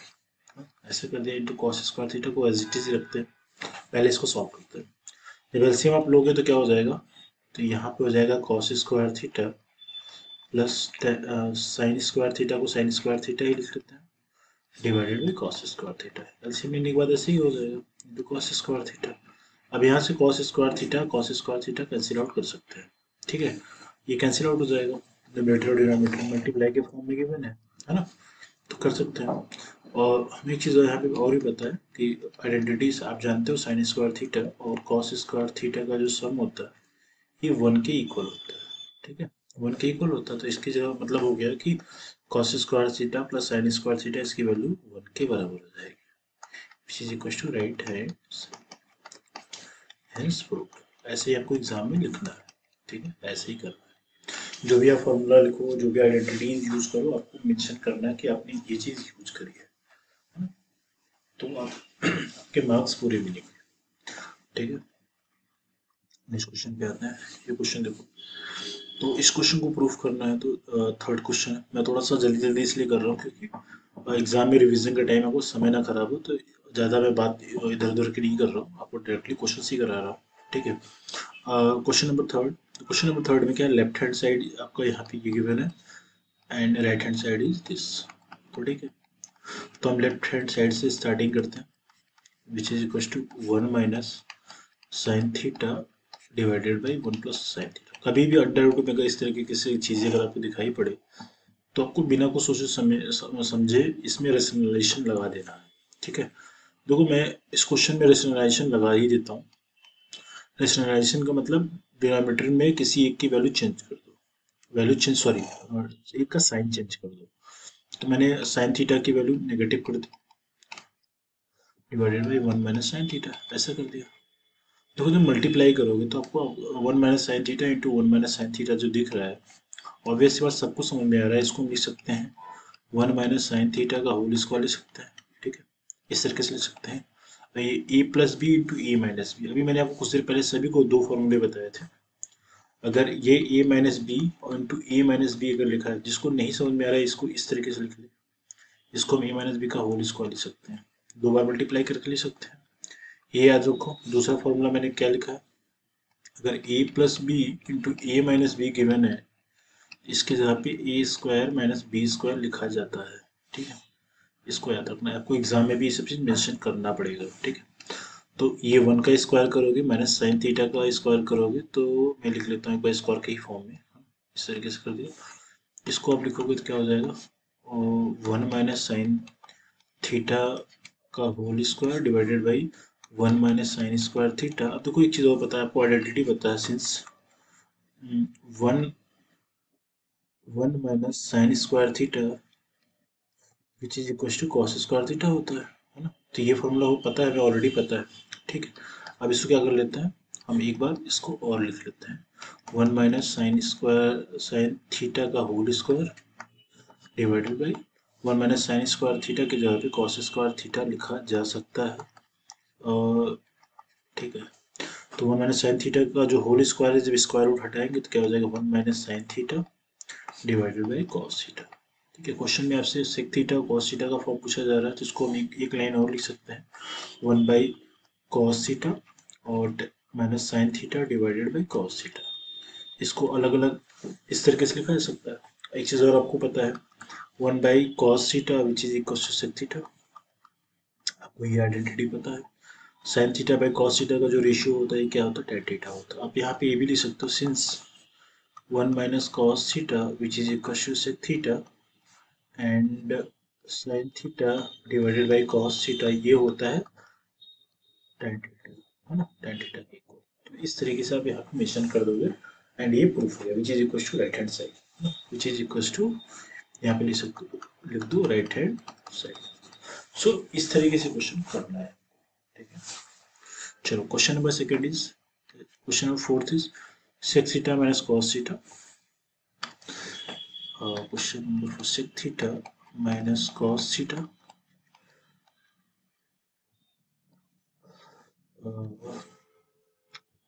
ऐसे कर दिया, इंटू कॉस स्क्वायर थीटा को एज इट इज रखते हैं। पहले इसको सॉल्व करते हैं, जब एलसीएम आप लोगे तो क्या हो जाएगा, तो यहाँ पे हो जाएगा cos square theta plus sine square theta को साइन स्क्वायर थीटा ही लिख लेते हैं, divided by cos square theta. LCM लेने के बाद ऐसे ही हो जाएगा, इंटू कॉस स्क्वायर थीटा। अब यहाँ से cos square theta cancel out कर सकते हैं, ठीक है। ये कैंसिल आउट हो जाएगा, न्यूमरेटर और डिनोमिनेटर मल्टीप्लाई के फॉर्म में गिवन है ना, तो कर सकते हैं। और हमें एक चीज़ यहाँ पे और भी पता है कि आइडेंटिटीज आप जानते हो, साइन स्क्वायर थीटा और कॉस स्क्वायर थीटा का जो सम होता है ये 1 के इक्वल होता है, ठीक है, 1 के इक्वल होता है। तो इसकी जगह मतलब हो गया कि cos square theta plus sine square theta, इसकी वैल्यू 1 के बराबर हो जाएगी, which is equal to right hand hence proof. ऐसे ही आपको एग्जाम में लिखना है, ठीक है, ऐसे ही करना है। जो भी आप फॉर्मूला लिखो, जो भी आइडेंटिटी यूज करो, आपको मेंशन करना है कि आपने ये चीज़ यूज करी है ना? तो आपके मार्क्स पूरे मिलेंगे, ठीक है। नेक्स्ट क्वेश्चन पे आते हैं, ये क्वेश्चन देखो, तो इस क्वेश्चन को प्रूफ करना है, तो थर्ड क्वेश्चन है। मैं थोड़ा सा जल्दी जल्दी इसलिए कर रहा हूँ क्योंकि एग्जाम में रिवीजन के टाइम आपको समय ना खराब हो, तो ज़्यादा मैं बात इधर उधर की नहीं कर रहा हूँ, आपको डायरेक्टली क्वेश्चन ही करा रहा हूँ, ठीक है। क्वेश्चन नंबर थर्ड में क्या है, लेफ्ट हैंड साइड आपका यहाँ पे गिवन है and right hand side is this, तो ठीक है। तो हम लेफ्ट हैंड साइड से स्टार्टिंग करते हैं, which is equal to 1 minus sine theta divided by 1 plus sine theta. कभी भी अंडर रूट में अगर इस तरह की किसी चीज़ें अगर आपको दिखाई पड़े तो आपको बिना कुछ सोचे समझे इसमें रेशनलाइजेशन लगा देना है, ठीक है। देखो मैं इस क्वेश्चन में रेशनलाइजेशन लगा ही देता हूँ। रेशनलाइजेशन का मतलब डिनोमिनेटर में किसी एक की वैल्यू चेंज कर दो, वैल्यू चेंज सॉरी एक का साइन चेंज कर दो। तो मैंने साइन थीटा की वैल्यू नेगेटिव कर दी, divided by 1 minus sine theta, ऐसा कर दिया। देखो जब मल्टीप्लाई करोगे तो आपको 1 minus sine theta into 1 minus sine theta जो दिख रहा है ऑब्वियस बात सबको समझ में आ रहा है, इसको हम लिख सकते हैं 1 माइनस साइन थीटा का होल स्क्वायर लिख सकते हैं, ठीक है, इस तरीके से लिख सकते हैं। तो ये ए plus B into A minus B, अभी मैंने आपको कुछ देर पहले सभी को दो फॉर्मूले बताए थे। अगर ये ए माइनस बी और इंटू ए माइनस बी अगर लिखा है, जिसको नहीं समझ में आ रहा है इसको इस तरीके से लिख ले, इसको हम ए माइनस बी का होल स्क्वायर लिख सकते हैं, दो बार मल्टीप्लाई करके लिख सकते हैं। ये याद रखो। दूसरा फॉर्मूला मैंने क्या लिखा है, अगर A plus B into A minus B given है, इसके जगह पे A square minus B square लिखा जाता है, ठीक है। इसको याद रखना है, आपको एग्जाम में भी ये सब चीज मेंशन करना पड़ेगा, ठीक है। तो ये 1 का स्क्वायर करोगे माइनस साइन थीटा का स्क्वायर करोगे, तो मैं लिख लेता हूँ एक बार स्क्वायर के ही फॉर्म में, इस तरीके से कर दिया। इसको आप लिखोगे तो क्या हो जाएगा, 1 माइनस साइन थीटा का whole square divided by 1 minus sine square theta. अब देखो एक चीज़ और पता है आपको, आइडेंटिटी पता है, since 1 minus sine square theta which is equal to cos square theta होता है ना। तो ये फॉर्मूला हो पता है, हमें ऑलरेडी पता है, ठीक है। अब इसको क्या कर लेते हैं, हम एक बार इसको और लिख लेते हैं, 1 minus sine square sine theta का whole square divided by 1 minus sine square theta की जगह पे कॉस स्क्वायर थीटा लिखा जा सकता है, और ठीक है। तो 1 माइनस साइन थीटा का जो होल स्क्वायर है, जब स्क्वायर रूट हटाएंगे तो क्या हो जाएगा, 1 minus sine theta divided by cos theta, ठीक है। क्वेश्चन में आपसे सेक थीटा और कॉस थीटा का फॉर्म पूछा जा रहा है, तो इसको हम एक लाइन और लिख सकते हैं, 1 बाई कॉस थीटा और minus sine theta divided by cos theta. इसको अलग अलग इस तरीके से लिखा जा सकता है। एक चीज़ और आपको पता है, 1 by cos theta which is equal to sec theta, आपको ये आइडेंटिटी पता है। Sine theta by cos theta का जो रेशियो होता है क्या होता है, tan थीटा होता है। आप यहाँ पे ये भी लिख सकते हो, since 1 minus cos theta which is equal to sec theta and sine theta divided by cos theta, ये होता है tan थीटा, है ना, tan थीटा के इक्वल। तो इस तरीके से आप यहाँ पे मेंशन कर दोगे एंड ये प्रूफ हो गया, which is equal to right hand side, which is equal to, यहाँ पे लिख सकते हो, लिख दो राइट हैंड साइड। सो इस तरीके से क्वेश्चन करना है, ठीक है। चलो question number second is, question number fourth is sec theta minus cos theta. Question number 4, sec theta minus cos theta.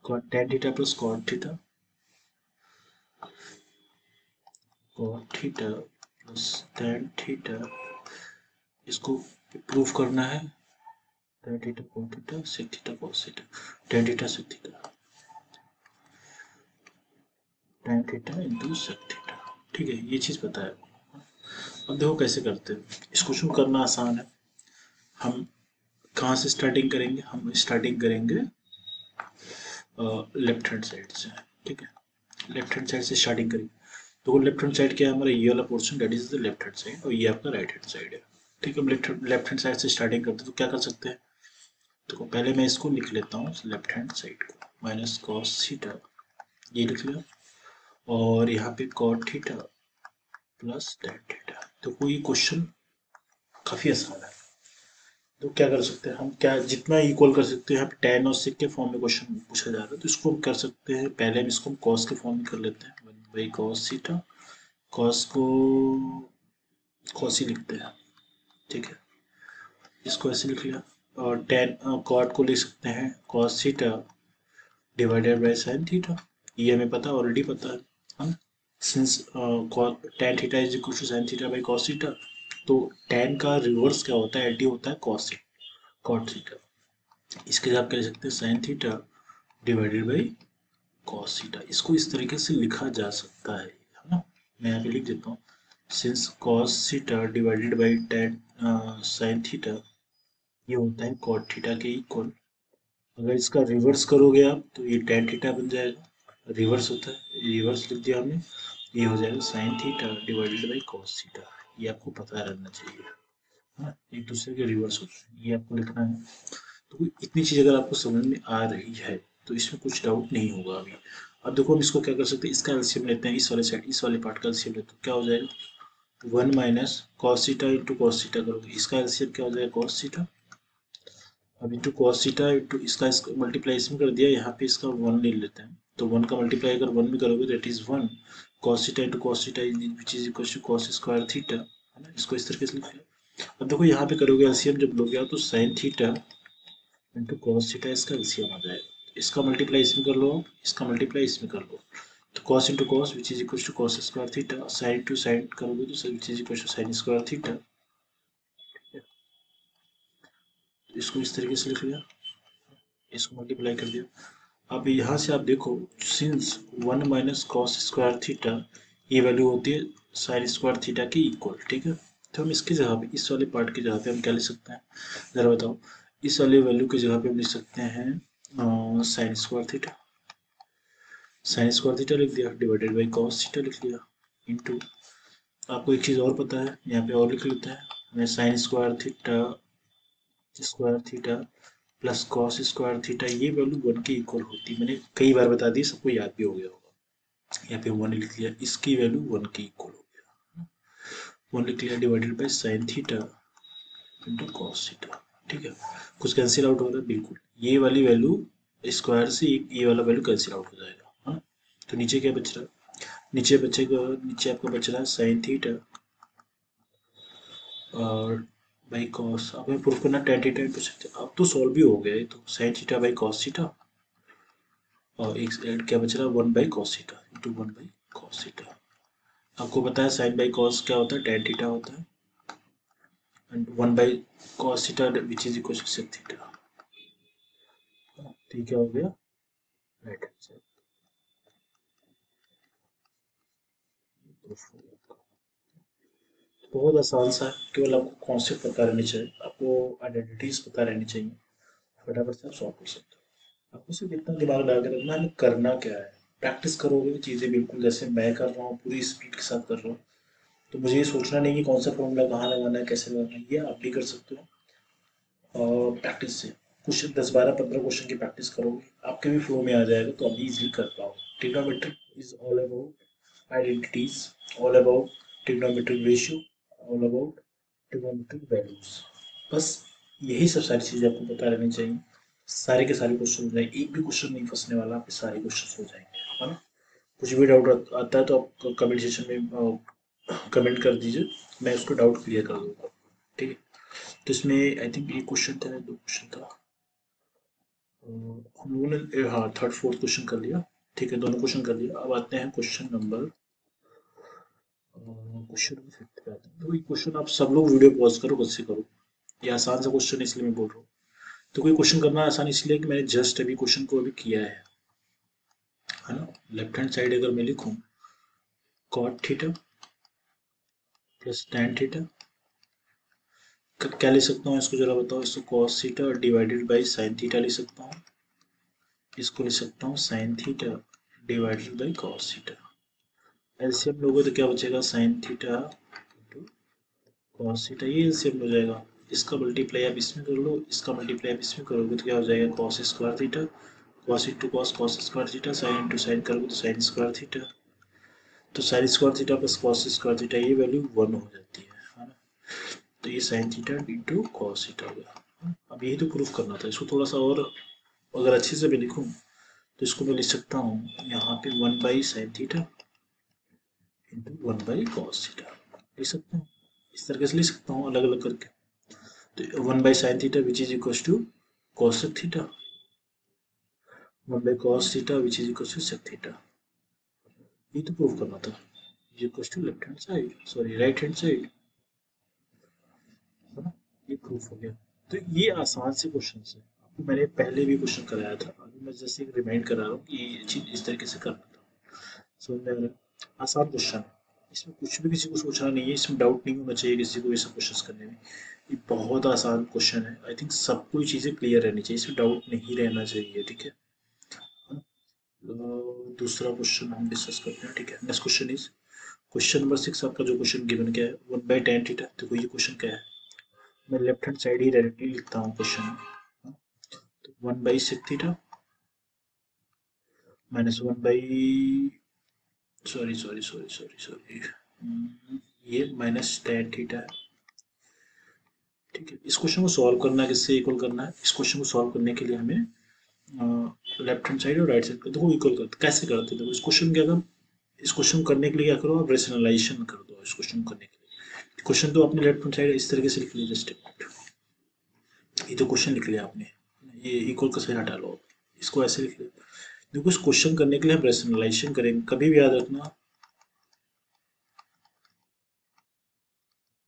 Tan theta plus cot theta. Cot theta plus tan theta. इसको प्रूफ करना है, tan theta cot theta sec theta cos theta, tan theta sec theta, tan theta into sec theta, ठीक है। ये चीज़ पता है। अब देखो कैसे करते हैं, इस क्वेश्चन करना आसान है। हम कहाँ से स्टार्टिंग करेंगे, हम स्टार्टिंग करेंगे लेफ्ट हैंड साइड से, ठीक है। लेफ्ट हैंड साइड से स्टार्टिंग करेंगे, तो लेफ्ट हैंड साइड क्या है हमारा, ये वाला portion that is the left hand side, और ये आपका राइट हैंड साइड है, ठीक है। लेफ्ट हैंड साइड से स्टार्टिंग करते हैं तो क्या कर सकते हैं, तो पहले मैं इसको लिख लेता हूँ लेफ्ट हैंड साइड को, माइनस कॉस थीटा, ये लिख लिया, और यहाँ पे cot theta plus tan theta. तो कोई क्वेश्चन काफी आसान है, तो क्या कर सकते हैं हम, क्या जितना इक्वल कर सकते हैं, यहाँ पे tan और sec के फॉर्म में क्वेश्चन पूछा जा रहा है, तो इसको हम कर सकते हैं, पहले हम इसको cos के फॉर्म में कर लेते हैं, 1 बाई कॉस थीटा, cos को cos ही लिखते हैं, ठीक है। इसको ऐसे लिख लिया, और tan cot को लिख सकते हैं cos theta divided by sin theta, ये हमें पता ऑलरेडी पता है, since tan theta is equal to sin theta by cos theta, तो tan का रिवर्स क्या होता है, एंटी होता है cos cot थीटा। इसके लिए आप कह सकते हैं sign theta divided by cos theta. इसको इस तरीके से लिखा जा सकता है ना। मैं यहाँ पे लिख देता हूँ, since cos theta divided by ten sine theta, ये होता है कॉट थीटा के इक्वल। अगर इसका रिवर्स करोगे आप तो ये टेन थीटा बन जाएगा, रिवर्स होता है, रिवर्स लिख दिया हमने, ये हो जाएगा sign theta divided by cos theta. ये आपको पता रहना चाहिए, हाँ, एक दूसरे के रिवर्स होता है, ये आपको लिखना है। तो इतनी चीज़ अगर आपको समझ में आ रही है तो इसमें कुछ डाउट नहीं होगा अभी। अब देखो हम इसको क्या कर सकते हैं, इसका एलसीएम लेते हैं, इस वाले साइड, इस वाले पार्ट का एलसीएम लेते हैं, क्या हो जाएगा 1 minus cos theta into cos theta करोगे, इसका एलसीएम क्या हो जाएगा कॉस थीटा, अब इंटू कॉस थीटा इंटू इसका मल्टीप्लाई इसमें कर दिया, यहाँ पे इसका 1 ले लेते हैं, तो 1 का मल्टीप्लाई अगर 1 में करोगे that is 1 cos theta into cos theta which is equal to cos square theta, है ना। इसको इस तरीके से लिख लिया। अब देखो यहाँ पे करोगे एलसीएम जब लोगे तो sin theta into cos theta इसका एलसीएम आ जाएगा। इसका मल्टीप्लाई इसमें कर लो, इसका मल्टीप्लाई इसमें कर लो, तो cos into cos which is equal to cos square theta, sin to sin करोगे तो which is equal to sin square theta. इसको इस तरीके से लिख लिया, इसको मल्टीप्लाई कर दिया। अब यहाँ से आप देखो since 1 minus cos square theta ये वैल्यू होती है साइन स्क्वायर थीटा के इक्वल, ठीक है। तो हम इसकी जगह पे इस वाले पार्ट की जगह पे हम क्या लिख सकते हैं, ज़रा बताओ। इस वाले वैल्यू की जगह पे हम लिख सकते हैं sine square theta, sine square theta लिख दिया, डिवाइडेड बाई कॉस थीटा लिख लिया, इनटू आपको एक चीज़ और पता है, यहाँ पे और लिख लेते हैं, हमें sign square theta plus cos square theta ये वैल्यू 1 के इक्वल होती है। मैंने कई बार बता दी, सबको याद भी हो गया होगा। यहाँ पे 1 लिख लिया, इसकी वैल्यू 1 के इक्वल हो गया, 1 लिख लिया divided by sine theta into cos theta, ठीक है। कुछ कैंसिल आउट हो रहा है, बिल्कुल ये वाली वैल्यू स्क्वायर से ये वाला वैल्यू कैंसिल आउट हो जाएगा, हाँ। तो नीचे क्या बच रहा है, नीचे बचेगा, नीचे आपका बच रहा है साइन थीटा और बाई कॉस। अब हमें प्रूफ करना tan theta into sine theta, अब तो सॉल्व भी हो गया है, तो sine theta by cos theta और एक क्या बच रहा है 1 by cos theta into 1 by cos theta. आपको पता है साइन बाई कॉस क्या होता है, tan थीटा होता है, and 1 by cos theta which is equal to sec theta. ठीक है, हो गया राइट हैंड साइड। बहुत आसान सा है, केवल आपको कॉन्सेप्ट पता रहनी चाहिए, आपको आइडेंटिटीज पता रहनी चाहिए, फटाफट से आप सॉल्व कर सकते हो। आपको सिर्फ इतना दिमाग लगा के रखना है करना क्या है। प्रैक्टिस करोगे चीज़ें बिल्कुल जैसे मैं कर रहा हूँ, पूरी स्पीड के साथ कर रहा हूँ, तो मुझे ये सोचना नहीं कि कौन सा फॉर्मूला कहाँ लगाना है, कैसे लगाना है, ये आप भी कर सकते हो। और प्रैक्टिस से कुछ 10 12 15 क्वेश्चन की प्रैक्टिस करोगे, आपके भी फ्लो में आ जाएगा, तो अभी इजीली कर पाओगे। Trigonometry is all about identities, all about trigonometric ratio, all about trigonometric values. बस यही सब सारी चीज़ें आपको पता रहनी चाहिए, सारे के सारे क्वेश्चन हो जाएंगे, एक भी क्वेश्चन नहीं फंसने वाला, आपके सारे क्वेश्चन हो जाएंगे, है ना। कुछ भी डाउट आता है तो आप कमेंट सेक्शन में कमेंट कर दीजिए, मैं उसको डाउट क्लियर कर दूंगा, ठीक है। तो इसमें आई थिंक एक क्वेश्चन था, 2 क्वेश्चन था, हम लोगों ने हाँ थर्ड फोर्थ क्वेश्चन कर लिया, ठीक है, दोनों क्वेश्चन कर लिया। अब आते हैं क्वेश्चन नंबर 5 पे आते हैं। तो ये क्वेश्चन आप सब लोग वीडियो पॉज करो, खुद से करो, ये आसान सा क्वेश्चन है इसलिए मैं बोल रहा हूँ। तो कोई क्वेश्चन करना आसान इसलिए कि मैंने जस्ट अभी क्वेश्चन को अभी किया है ना। लेफ्ट हैंड साइड अगर मैं लिखूँ cot theta plus tan theta, क्या लिख सकता हूँ इसको जरा बताओ। इसको cos theta divided by sine theta लिख सकता हूँ, इसको लिख सकता हूँ sine theta divided by cos theta. LCM लोगे तो क्या बचेगा, sine theta into cos theta, ये एलसीएम हो जाएगा। इसका मल्टीप्लाई आप इसमें कर लो, इसका मल्टीप्लाई आप इसमें करोगे तो क्या हो जाएगा, cos square theta, cos into cos cos square theta, sine into sine करोगे तो साइन स्क्वायर थीटा, तो sine square theta plus cos square theta ये वैल्यू 1 हो जाती है ना। तो ये sign theta into cos theta हो गया। अब यही तो प्रूफ करना था, इसको थोड़ा सा और अगर अच्छे से भी लिखूँ तो इसको मैं लिख सकता हूँ यहाँ पे 1 by sine theta into 1 by cos theta लिख सकता हूँ, इस तरीके से लिख सकता हूँ अलग अलग करके। तो 1 by sine theta which is equal to cos theta, 1 by cos theta which is equal to sec theta, ये तो प्रूव करना था। Equal to left hand side, sorry right hand side, है ना। ये प्रूफ हो गया। तो ये आसान से क्वेश्चन है, आपको मैंने पहले भी क्वेश्चन कराया था, अभी मैं जैसे रिमाइंड करा रहा हूँ कि ये चीज इस तरीके से करना था। समझ में आ रहा है, आसान क्वेश्चन है, इसमें कुछ भी किसी को सोचना नहीं है, इसमें डाउट नहीं होना चाहिए किसी को ये सब क्वेश्चन करने में। ये बहुत आसान क्वेश्चन है, आई थिंक सबको ये चीज़ें क्लियर रहनी चाहिए, इसमें डाउट नहीं रहना चाहिए, ठीक है। दूसरा क्वेश्चन हम डिस्कस करते हैं, ठीक है। Next question is question number 6। आपका जो क्वेश्चन गिवन क्या है, 1 बाई टेन थीटा। देखो ये क्वेश्चन क्या है, मैं लेफ्ट हैंड साइड ही डायरेक्टली लिखता हूँ क्वेश्चन, तो 1 by sec theta minus 1 by, sorry sorry sorry sorry sorry, ये माइनस टेन थीटा है, ठीक है। इस क्वेश्चन को सॉल्व करना किससे इक्वल करना है, इस क्वेश्चन को सॉल्व करने के लिए हमें लेफ्ट हैंड साइड और राइट साइड का देखो इक्वल करते कैसे करते हैं। देखो इस क्वेश्चन के अगर इस क्वेश्चन करने के लिए क्या करो आप रेशनलाइजेशन कर दो इस क्वेश्चन करने के लिए। क्वेश्चन तो आपने लेफ्ट हैंड साइड इस तरीके से लिख लिया जस्ट ये तो क्वेश्चन लिख लिया आपने, ये इक्वल का साइन हटा लो, इसको ऐसे लिख लिया। देखो इस क्वेश्चन करने के लिए हम रेशनलाइजेशन करेंगे, कभी भी याद रखना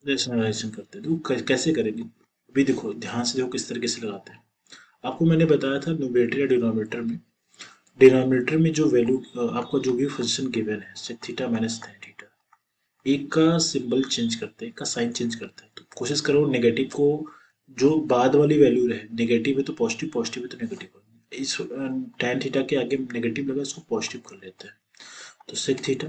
रेशनलाइजेशन करते हैं। देखो कैसे करेंगे अभी देखो ध्यान से देखो किस तरीके से लगाते हैं। आपको मैंने बताया था न्यूमरेटर या डिनोमिनेटर में, डिनोमिनेटर में जो वैल्यू आपका जो भी फंक्शन गिवन है sec theta minus tan theta, एक का सिंबल चेंज करते हैं, एक का साइन चेंज करते हैं। तो कोशिश करो नेगेटिव को जो बाद वाली वैल्यू रहे, नेगेटिव है तो पॉजिटिव, पॉजिटिव है तो नेगेटिव। इस tan थीटा के आगे नेगेटिव लगा इसको पॉजिटिव कर लेते हैं, तो sec theta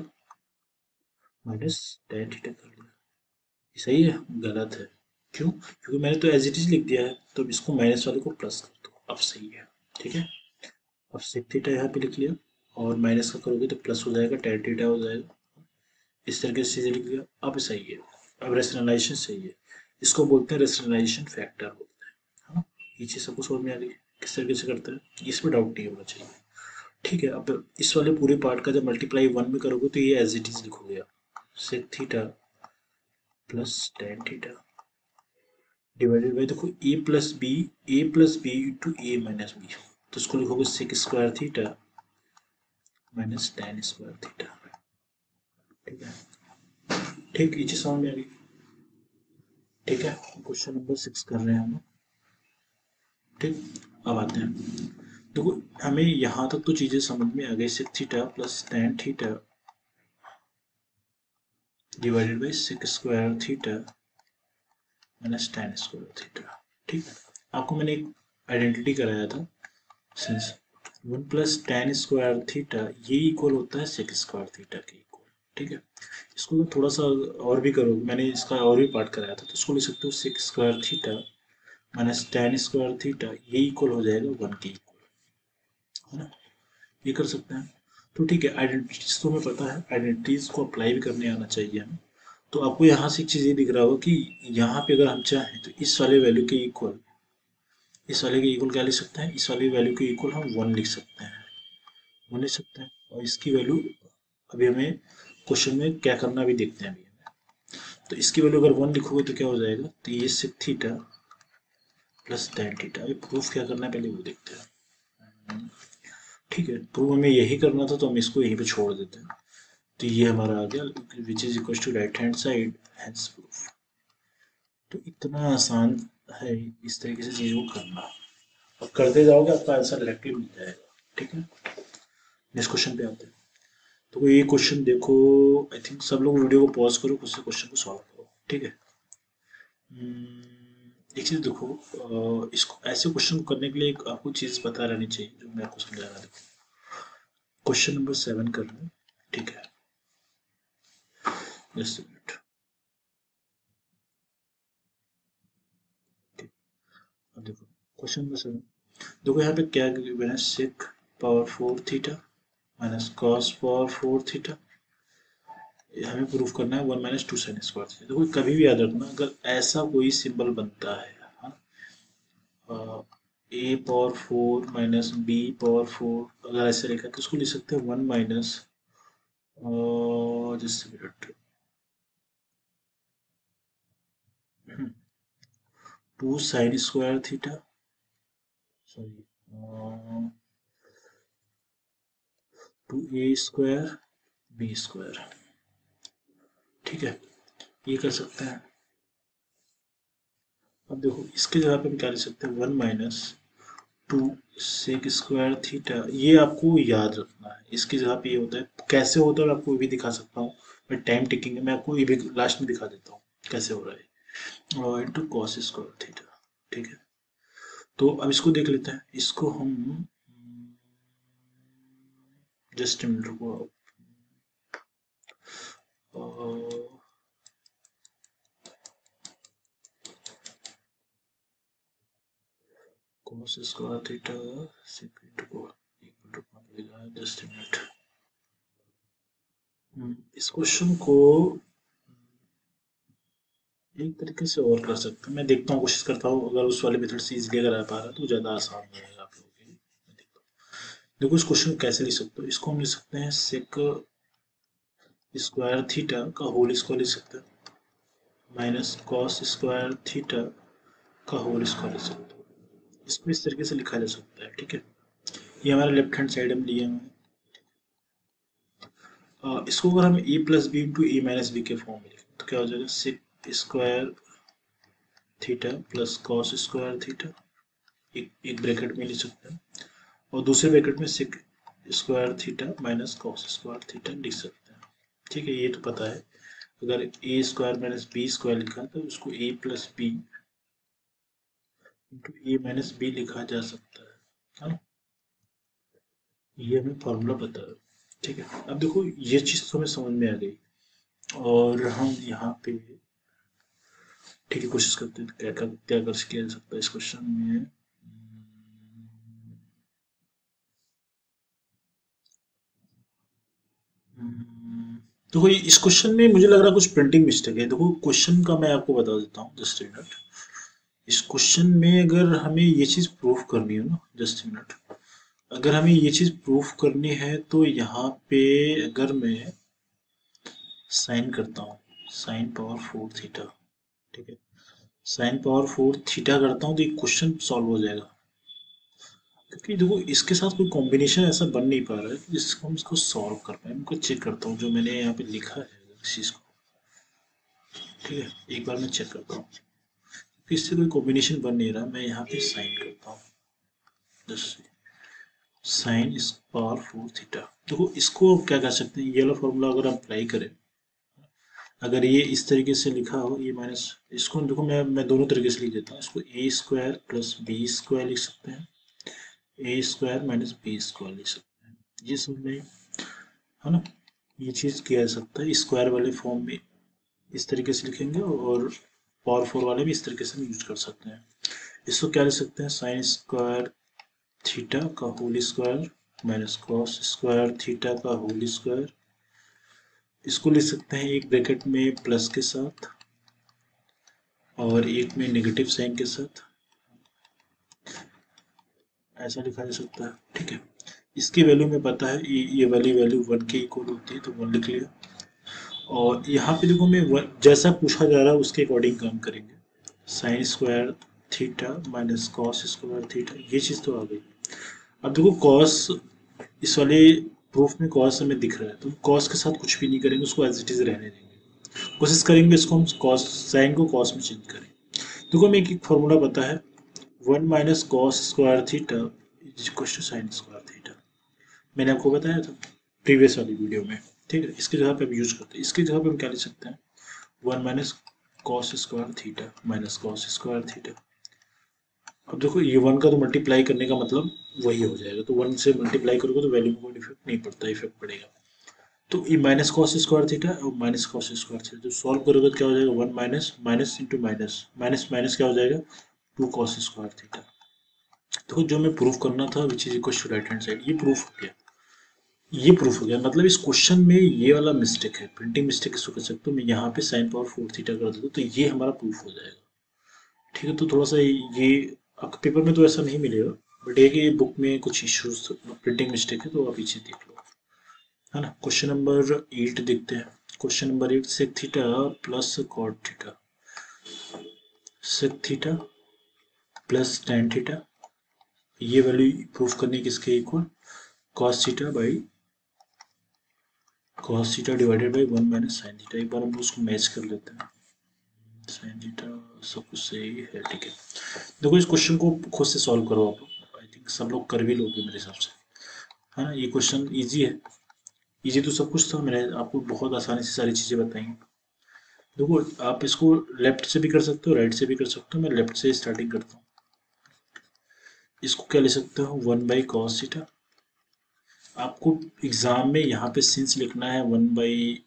minus tan theta कर लिया। ये सही है गलत है, क्यों? क्योंकि मैंने तो एज इट इज लिख दिया है, तो इसको माइनस वाले को प्लस कर दो, अब सही है। ठीक है, अब सेक थीटा यहाँ पे लिख लिया और माइनस का करोगे तो प्लस हो जाएगा, tan थीटा हो जाएगा। इस तरीके से चीजें लिख दिया, अब सही है। अब रेशनलाइजेशन सही है, इसको बोलते हैं रेशनलाइजेशन फैक्टर बोलते हैं। हाँ, ये चीज सबको समझ में आ गई किस तरीके से करते हैं, इसमें डाउट नहीं होना चाहिए। ठीक है, अब इस वाले पूरे पार्ट का जब मल्टीप्लाई वन में करोगे तो ये एज इट इज लिखोगे आप, sec theta plus tan theta divided by देखो A plus B into A minus B, तो इसको लिखोगे sec square theta minus tan square theta. ठीक है, ठीक, ये चीज समझ में आ गई। ठीक है, क्वेश्चन नंबर 6 कर रहे हैं हम। ठीक, अब आते हैं। देखो हमें यहाँ तक तो चीजें समझ में आ गई, sec theta plus tan theta divided by sec square theta minus tan square theta. ठीक है, आपको मैंने एक आइडेंटिटी कराया था, since one plus tan square theta ये इक्वल होता है सेक स्क्वायर थीटा के इक्वल। ठीक है, इसको मैं थोड़ा सा और भी करो, मैंने इसका और भी पार्ट कराया था, तो इसको लिख सकते हो sec square theta minus tan square theta ये इक्वल हो जाएगा वन के इक्वल, है ना? ये कर सकते हैं। तो ठीक है, आइडेंटिटीज तो हमें पता है, आइडेंटिटीज को अप्लाई भी करने आना चाहिए हमें। तो आपको यहाँ से एक चीज़ ये दिख रहा होगा कि यहाँ पे अगर हम चाहें तो इस वाले वैल्यू के इक्वल, इस वाले के इक्वल क्या लिख सकते हैं, इस वाले वैल्यू के इक्वल हम वन लिख सकते हैं, वन लिख सकते हैं। और इसकी वैल्यू अभी हमें क्वेश्चन में क्या करना भी देखते हैं अभी हमें। तो इसकी वैल्यू अगर वन लिखोगे तो क्या हो जाएगा, तो ये sec theta plus tan theta. अभी प्रूफ क्या करना है पहले वो देखते हैं। ठीक है, प्रूफ हमें यही करना था तो हम इसको यहीं पे छोड़ देते हैं। तो ये हमारा आ गया which is equal to right hand side hence proof. तो इतना आसान है इस तरीके से चीज़ को करना, और करते जाओगे आपका आंसर डायरेक्टली मिल जाएगा। ठीक है, नेक्स्ट क्वेश्चन पे आते हैं। तो ये क्वेश्चन देखो, आई थिंक सब लोग वीडियो को पॉज करो, खुद से क्वेश्चन को सॉल्व करो। ठीक है, एक चीज़ देखो, इसको ऐसे क्वेश्चन को करने के लिए एक आपको चीज़ पता रहनी चाहिए जो मैं आपको समझा रहा था। क्वेश्चन नंबर 7 कर रहे हैं। ठीक है, जस्ट मिनट। अब देखो क्वेश्चन नंबर 7, देखो यहाँ पे क्या गिवन है, sec power 4 theta minus cos power 4 theta, हमें प्रूफ करना है one minus two sine square theta. देखो कभी भी याद रखना अगर ऐसा कोई सिंबल बनता है, A power 4 minus B power 4, अगर ऐसे लिखा तो उसको लिख सकते हैं one minus just minute two sine square theta, sorry two A square B square. ठीक है, ये कर सकते हैं। अब देखो इसके जगह पे हम क्या लिख सकते हैं, one minus two sec square theta, ये आपको याद रखना है। इसकी जगह पे ये होता है, कैसे होता है मैं आपको ये भी दिखा सकता हूँ, मैं टाइम टिकिंग है, मैं आपको ये भी लास्ट में दिखा देता हूँ कैसे हो रहा है, और इंटू कॉस स्क्वायर थीटा। ठीक है, तो अब इसको देख लेते हैं, इसको हम जस्ट मिनट रुको, cos square theta sec into just minute. इस क्वेश्चन को एक तरीके से और कर सकते हैं, मैं देखता हूँ, कोशिश करता हूँ, अगर उस वाले मेथड से इजीली अगर आ पा रहा है तो ज़्यादा आसान रहेगा आप लोगों के लिए। देखो इस क्वेश्चन को कैसे लिख सकते हो, इसको हम लिख सकते हैं सेक स्क्वायर थीटा का होल स्क्वायर लिख सकते हैं, माइनस कॉस स्क्वायर थीटा का होल स्क्वायर लिख सकते हो। इसको इस तरीके से लिखा जा सकता है, ठीक है। ये हमारा लेफ्ट हैंड साइड हम लिए हुए हैं। इसको अगर हम A plus B into A minus B के फॉर्म में लिखें तो क्या हो जाएगा, sec square theta plus cos square theta, एक ब्रैकेट में लिख सकते हैं, और दूसरे ब्रैकेट में sec square theta minus cos square theta लिख सकते हैं, ठीक है। ये तो पता है। अगर ए स्क्वायर माइनस बी स्क्वायर लिखा तो उसको ए plus B into A minus B लिखा जा सकता है ना। ये हमें फॉर्मूला पता है, ठीक है। अब देखो ये चीज़ तो हमें समझ में आ गई, और हम यहाँ पे ठीक है कोशिश करते हैं क्या कर किया जा सकता है इस क्वेश्चन में। देखो इस क्वेश्चन में मुझे लग रहा है कुछ प्रिंटिंग मिस्टेक है। देखो क्वेश्चन का मैं आपको बता देता हूँ, जस्ट मिनट। इस क्वेश्चन में अगर हमें ये चीज़ प्रूफ करनी है ना, जस्ट मिनट, अगर हमें ये चीज़ प्रूफ करनी है तो यहाँ पे अगर मैं साइन करता हूँ, साइन पावर 4 थीटा, ठीक है, साइन पावर 4 थीटा करता हूँ तो ये क्वेश्चन सॉल्व हो जाएगा। क्योंकि देखो इसके साथ कोई कॉम्बिनेशन ऐसा बन नहीं पा रहा है कि जिसको हम इसको सॉल्व कर पाए। मैं चेक करता हूँ जो मैंने यहाँ पे लिखा है इस चीज़ को, ठीक है, एक बार मैं चेक करता हूँ। इससे कोई कॉम्बिनेशन बन नहीं रहा, मैं यहाँ पे साइन करता हूँ, जस्ट साइन इस पावर 4 थीटा। देखो इसको क्या कर सकते हैं, ये वाला फॉर्मूला अगर हम अप्लाई करें, अगर ये इस तरीके से लिखा हो, ये माइनस, इसको देखो मैं दोनों तरीके से लिख देता हूँ। इसको ए स्क्वायर प्लस बी स्क्वायर लिख सकते हैं, ए स्क्वायर माइनस बी स्क्वायर लिख सकते हैं। ये समझ में, है ना। ये चीज़ किया जा सकता है स्क्वायर वाले फॉर्म में, इस तरीके से लिखेंगे, और पावर 4 वाले भी इस तरीके से हम यूज कर सकते हैं। इसको क्या लिख सकते हैं, साइन स्क्वायर थीटा का whole square minus cos square theta का होल स्क्वायर। इसको लिख सकते हैं एक ब्रैकेट में प्लस के साथ और एक में नेगेटिव साइन के साथ, ऐसा लिखा जा सकता है, ठीक है। इसकी वैल्यू में पता है, ये वाली वैल्यू 1 के इक्वल होती है तो 1 लिख लिया। और यहाँ पे देखो मैं जैसा पूछा जा रहा है उसके अकॉर्डिंग काम करेंगे। Sign square theta minus cos square theta, ये चीज़ तो आ गई। अब देखो कॉस, इस वाले प्रूफ में कॉस हमें दिख रहा है तो कॉस के साथ कुछ भी नहीं करेंगे, उसको एज इट इज रहने देंगे। कोशिश करेंगे इसको हम कॉस, साइन को कॉस में चेंज करें। देखो हमें एक फॉर्मूला पता है, 1 minus cos square theta is equal to sine square theta. मैंने आपको बताया था प्रीवियस वाली वीडियो में, ठीक है। इसकी जगह पे हम यूज करते हैं, इसकी जगह पे हम क्या लिख सकते हैं, 1 minus cos square theta minus cos square theta. अब देखो ये 1 का तो मल्टीप्लाई करने का मतलब वही हो जाएगा, तो 1 से मल्टीप्लाई करोगे तो वैल्यू में कोई इफेक्ट नहीं पड़ता, इफेक्ट पड़ेगा। तो ये माइनस कॉस स्क्वायर थीटा और माइनस कॉस स्क्वायर थीटा जो सॉल्व करोगे तो क्या हो जाएगा, 1 minus minus into minus minus minus क्या हो जाएगा, 2 कॉस स्क्वायर थीटा। तो जो मैं प्रूफ करना था which is equal to right hand side, ये प्रूफ हो गया। ये प्रूफ हो गया, मतलब इस क्वेश्चन में ये वाला मिस्टेक है, प्रिंटिंग मिस्टेक इसको कह सकते हो। मैं यहाँ पे साइन पावर 4 थीटा कर देता तो ये हमारा प्रूफ हो जाएगा, ठीक है। तो थोड़ा सा ये आपके पेपर में तो ऐसा नहीं मिलेगा, बट ये कि बुक में कुछ इश्यूज प्रिंटिंग मिस्टेक है तो आप पीछे देख लो, है ना। क्वेश्चन नंबर 8 देखते हैं। Question number 8, sec theta plus cot theta, sec theta plus tan theta, ये वैल्यू प्रूफ करने किसके इक्वल, cos theta by cos theta divided by 1 minus sine theta. एक बार हम उसको मैच कर लेते हैं, साइन थीटा सब कुछ सही है, ठीक है। देखो इस क्वेश्चन को खुद से सॉल्व करो आप लोग, आई थिंक सब लोग कर भी लोगे मेरे हिसाब से, है ना। ये क्वेश्चन इजी है, इजी तो सब कुछ था, मैंने आपको बहुत आसानी से सारी चीज़ें बताई। देखो आप इसको लेफ्ट से भी कर सकते हो, राइट से भी कर सकते हो, मैं लेफ्ट से स्टार्टिंग करता हूँ। इसको क्या ले सकते हो, 1 बाई कॉस थीटा। आपको एग्जाम में यहाँ पे सिंस लिखना है 1 by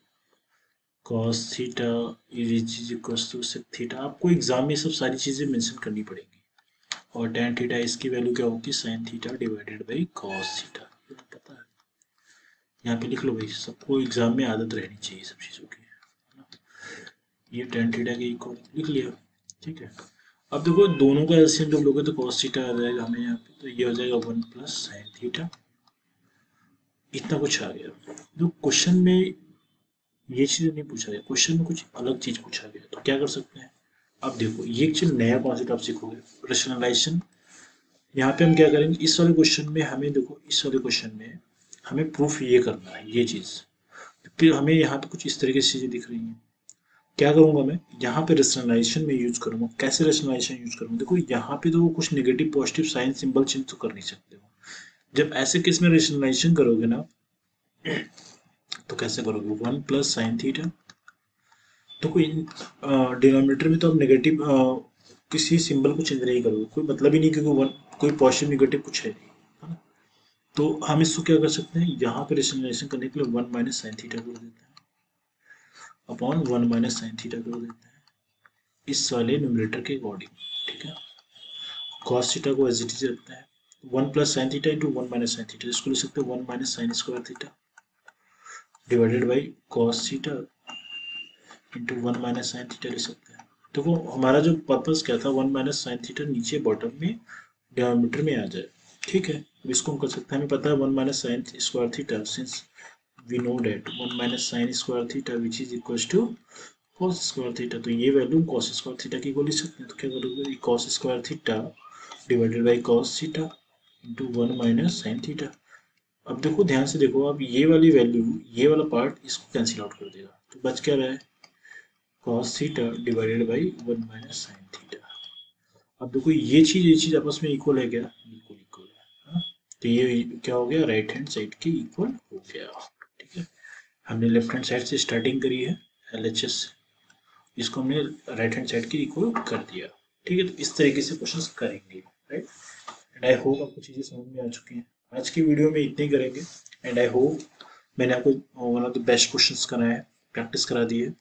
cos theta is equals to sec theta. आपको एग्जाम में सब सारी चीज़ें मेंशन करनी पड़ेगी। और टेन थीटा इसकी वैल्यू क्या होगी, sign theta divided by cos theta, ये तो पता है। यहाँ पे लिख लो भाई, सबको एग्जाम में आदत रहनी चाहिए सब चीज़ों की। ये टेन थीटा के इक्वल लिख लिया, ठीक है। अब देखो दोनों का एलसीएम जब लोगे तो कॉस थीटा आ जाएगा हमें यहाँ पे, तो ये हो जाएगा 1 प्लस साइन थीटा इतना कुछ आ गया। जो क्वेश्चन में ये चीज़ नहीं पूछा गया, क्वेश्चन में कुछ अलग चीज़ पूछा गया, तो क्या कर सकते हैं। अब देखो ये एक चीज़ नया कॉन्सेप्ट आप सीखोगे, रेशनलाइजेशन। यहाँ पे हम क्या करेंगे, इस वाले क्वेश्चन में हमें देखो, इस वाले क्वेश्चन में हमें प्रूफ ये करना है, ये चीज़। फिर हमें यहाँ पे कुछ इस तरीके से चीज़ें दिख रही हैं। क्या करूँगा मैं, यहाँ पे रेशनलाइजेशन में यूज करूँगा। कैसे रेशनलाइजेशन यूज करूँगा, देखो यहाँ पे तो कुछ negative positive sign symbol change तो कर नहीं सकते हो। जब ऐसे केस में रेशनलाइजेशन करोगे ना, तो कैसे करोगे, 1 + sin θ। तो कोई डिनोमिनेटर में तो आप नेगेटिव किसी सिंबल को चेंज नहीं करोगे, कोई मतलब ही नहीं, क्योंकि वन कोई पॉजिटिव नेगेटिव कुछ है नहीं, है ना। तो हम इसको क्या कर सकते हैं, यहाँ पे रेशनलाइजेशन करने के लिए 1 - sin θ कर देते हैं, अपॉन 1 - sin θ कर देते हैं इस वाले न्यूमरेटर के अकॉर्डिंग। ठीक है, cos थीटा को एज इट इज रखते हैं, 1 + sin θ इंटू 1 - sin θ, इसको लिख सकते हैं 1 - sin² divided by cos theta into 1 - sin θ लिख सकते हैं। देखो हमारा जो पर्पस क्या था, 1 - sin θ नीचे बॉटम में डिनोमिनेटर में आ जाए। ठीक है, अब इसको हम कर सकते हैं, हमें पता है 1 - sin² since we know that 1 - sin² which is equal to cos² तो ये वैल्यू cos² की को लिख सकते हैं। तो क्या करोगे, cos² divided by cos theta into 1 - sin θ। अब देखो ध्यान से देखो, अब ये वाली वैल्यू, ये वाला पार्ट इसको कैंसिल आउट कर देगा, तो बच क्या रहा है, cos theta divided by 1 - sin θ। अब देखो ये चीज आपस में इक्वल है क्या, बिल्कुल इक्वल है ना? तो ये क्या हो गया, राइट हैंड साइड के इक्वल हो गया। ठीक है, हमने लेफ्ट हैंड साइड से स्टार्टिंग करी है LHS, इसको हमने राइट हैंड साइड के इक्वल कर दिया। ठीक है, तो इस तरीके से क्वेश्चंस करेंगे, राइट। एंड आई होप आपको चीज़ें समझ में आ चुकी हैं। आज की वीडियो में इतने ही करेंगे। एंड आई होप मैंने आपको one of the best questions कराए हैं, प्रैक्टिस करा दी है।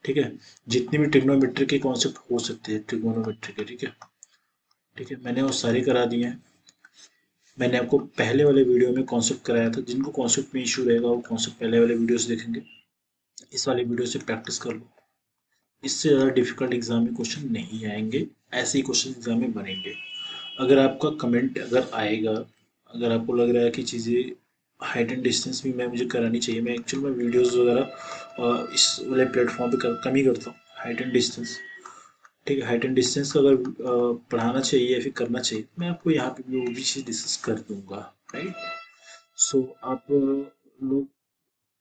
ठीक है, जितने भी ट्रिग्नोमेट्री के कॉन्सेप्ट हो सकते हैं ट्रिग्नोमेट्री के, ठीक है, ठीक है, मैंने वो सारे करा दिए हैं। मैंने आपको पहले वाले वीडियो में कॉन्सेप्ट कराया था, जिनको कॉन्सेप्ट में इशू रहेगा वो कॉन्सेप्ट पहले वाले वीडियो से देखेंगे। इस वाले वीडियो से प्रैक्टिस कर लो, इससे ज़्यादा डिफिकल्ट एग्जाम में क्वेश्चन नहीं आएंगे, ऐसे ही क्वेश्चन एग्जाम में बनेंगे। अगर आपका कमेंट अगर आएगा, अगर आपको लग रहा है कि चीज़ें हाइट एंड डिस्टेंस भी मैं मुझे करानी चाहिए, मैं एक्चुअल में वीडियोस वगैरह इस वाले प्लेटफॉर्म पे कम ही करता हूँ, हाइट एंड डिस्टेंस। ठीक है, हाइट एंड डिस्टेंस का अगर पढ़ाना चाहिए या फिर करना चाहिए, मैं आपको यहाँ पे भी वो भी चीज़ डिस्कस कर दूंगा, राइट। सो आप लोग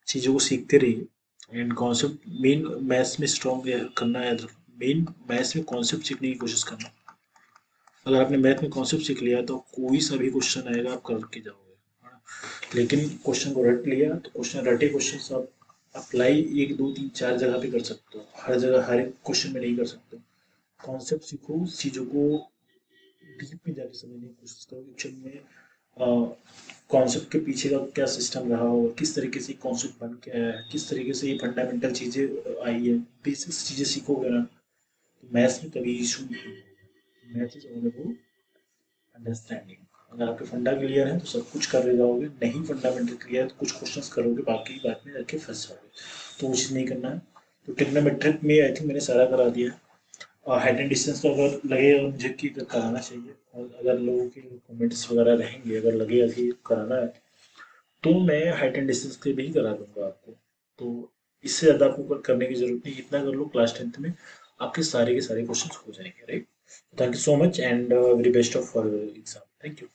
चीज़ों को सीखते रहिए। एंड कॉन्सेप्ट मेन मैथ्स में स्ट्रॉन्ग करना है, मेन मैथ्स में कॉन्सेप्ट सीखने की कोशिश करना। अगर आपने मैथ में कॉन्सेप्ट सीख लिया तो कोई सा भी क्वेश्चन आएगा आप करके जाओगे, है ना? लेकिन क्वेश्चन को रट लिया तो क्वेश्चन, रटे क्वेश्चन आप अप्लाई 1 2 3 4 जगह पे कर सकते हो, हर जगह हर एक क्वेश्चन में नहीं कर सकते। कॉन्सेप्ट सीखो, चीज़ों को डीप में जाके समझने की कोशिश करो, एक्चुअल में कॉन्सेप्ट के पीछे का क्या सिस्टम रहा हो, किस तरीके से कॉन्सेप्ट बन के आया है, किस तरीके से ये फंडामेंटल चीज़ें आई है, बेसिक्स चीज़ें सीखोगे ना, तो मैथ्स में कभी इशू नहीं होगा। Math is all about understanding. अगर आपके फंडा क्लियर है तो सब कुछ कर ले जाओगे, नहीं फंडामेंटल क्लियर है तो कुछ क्वेश्चंस करोगे, बाकी बाद में जाके फंस जाओगे, तो वो चीज़ नहीं करना है। तो ट्रिग्नोमेट्रिक में आई थिंक मैंने सारा करा दिया है। और हाइट एंड डिस्टेंस तो अगर लगेगा मुझे कि कराना चाहिए, और अगर लोगों के कमेंट्स वगैरह रहेंगे, अगर लगेगा कि कराना है, तो मैं हाइट एंड डिस्टेंस के भी करा दूंगा आपको। तो इससे ज़्यादा आपको करने की जरूरत नहीं, इतना कर लो, क्लास 10th में आपके सारे के सारे क्वेश्चन हो जाएंगे, right. Thank you so much and very best of for exam. Thank you.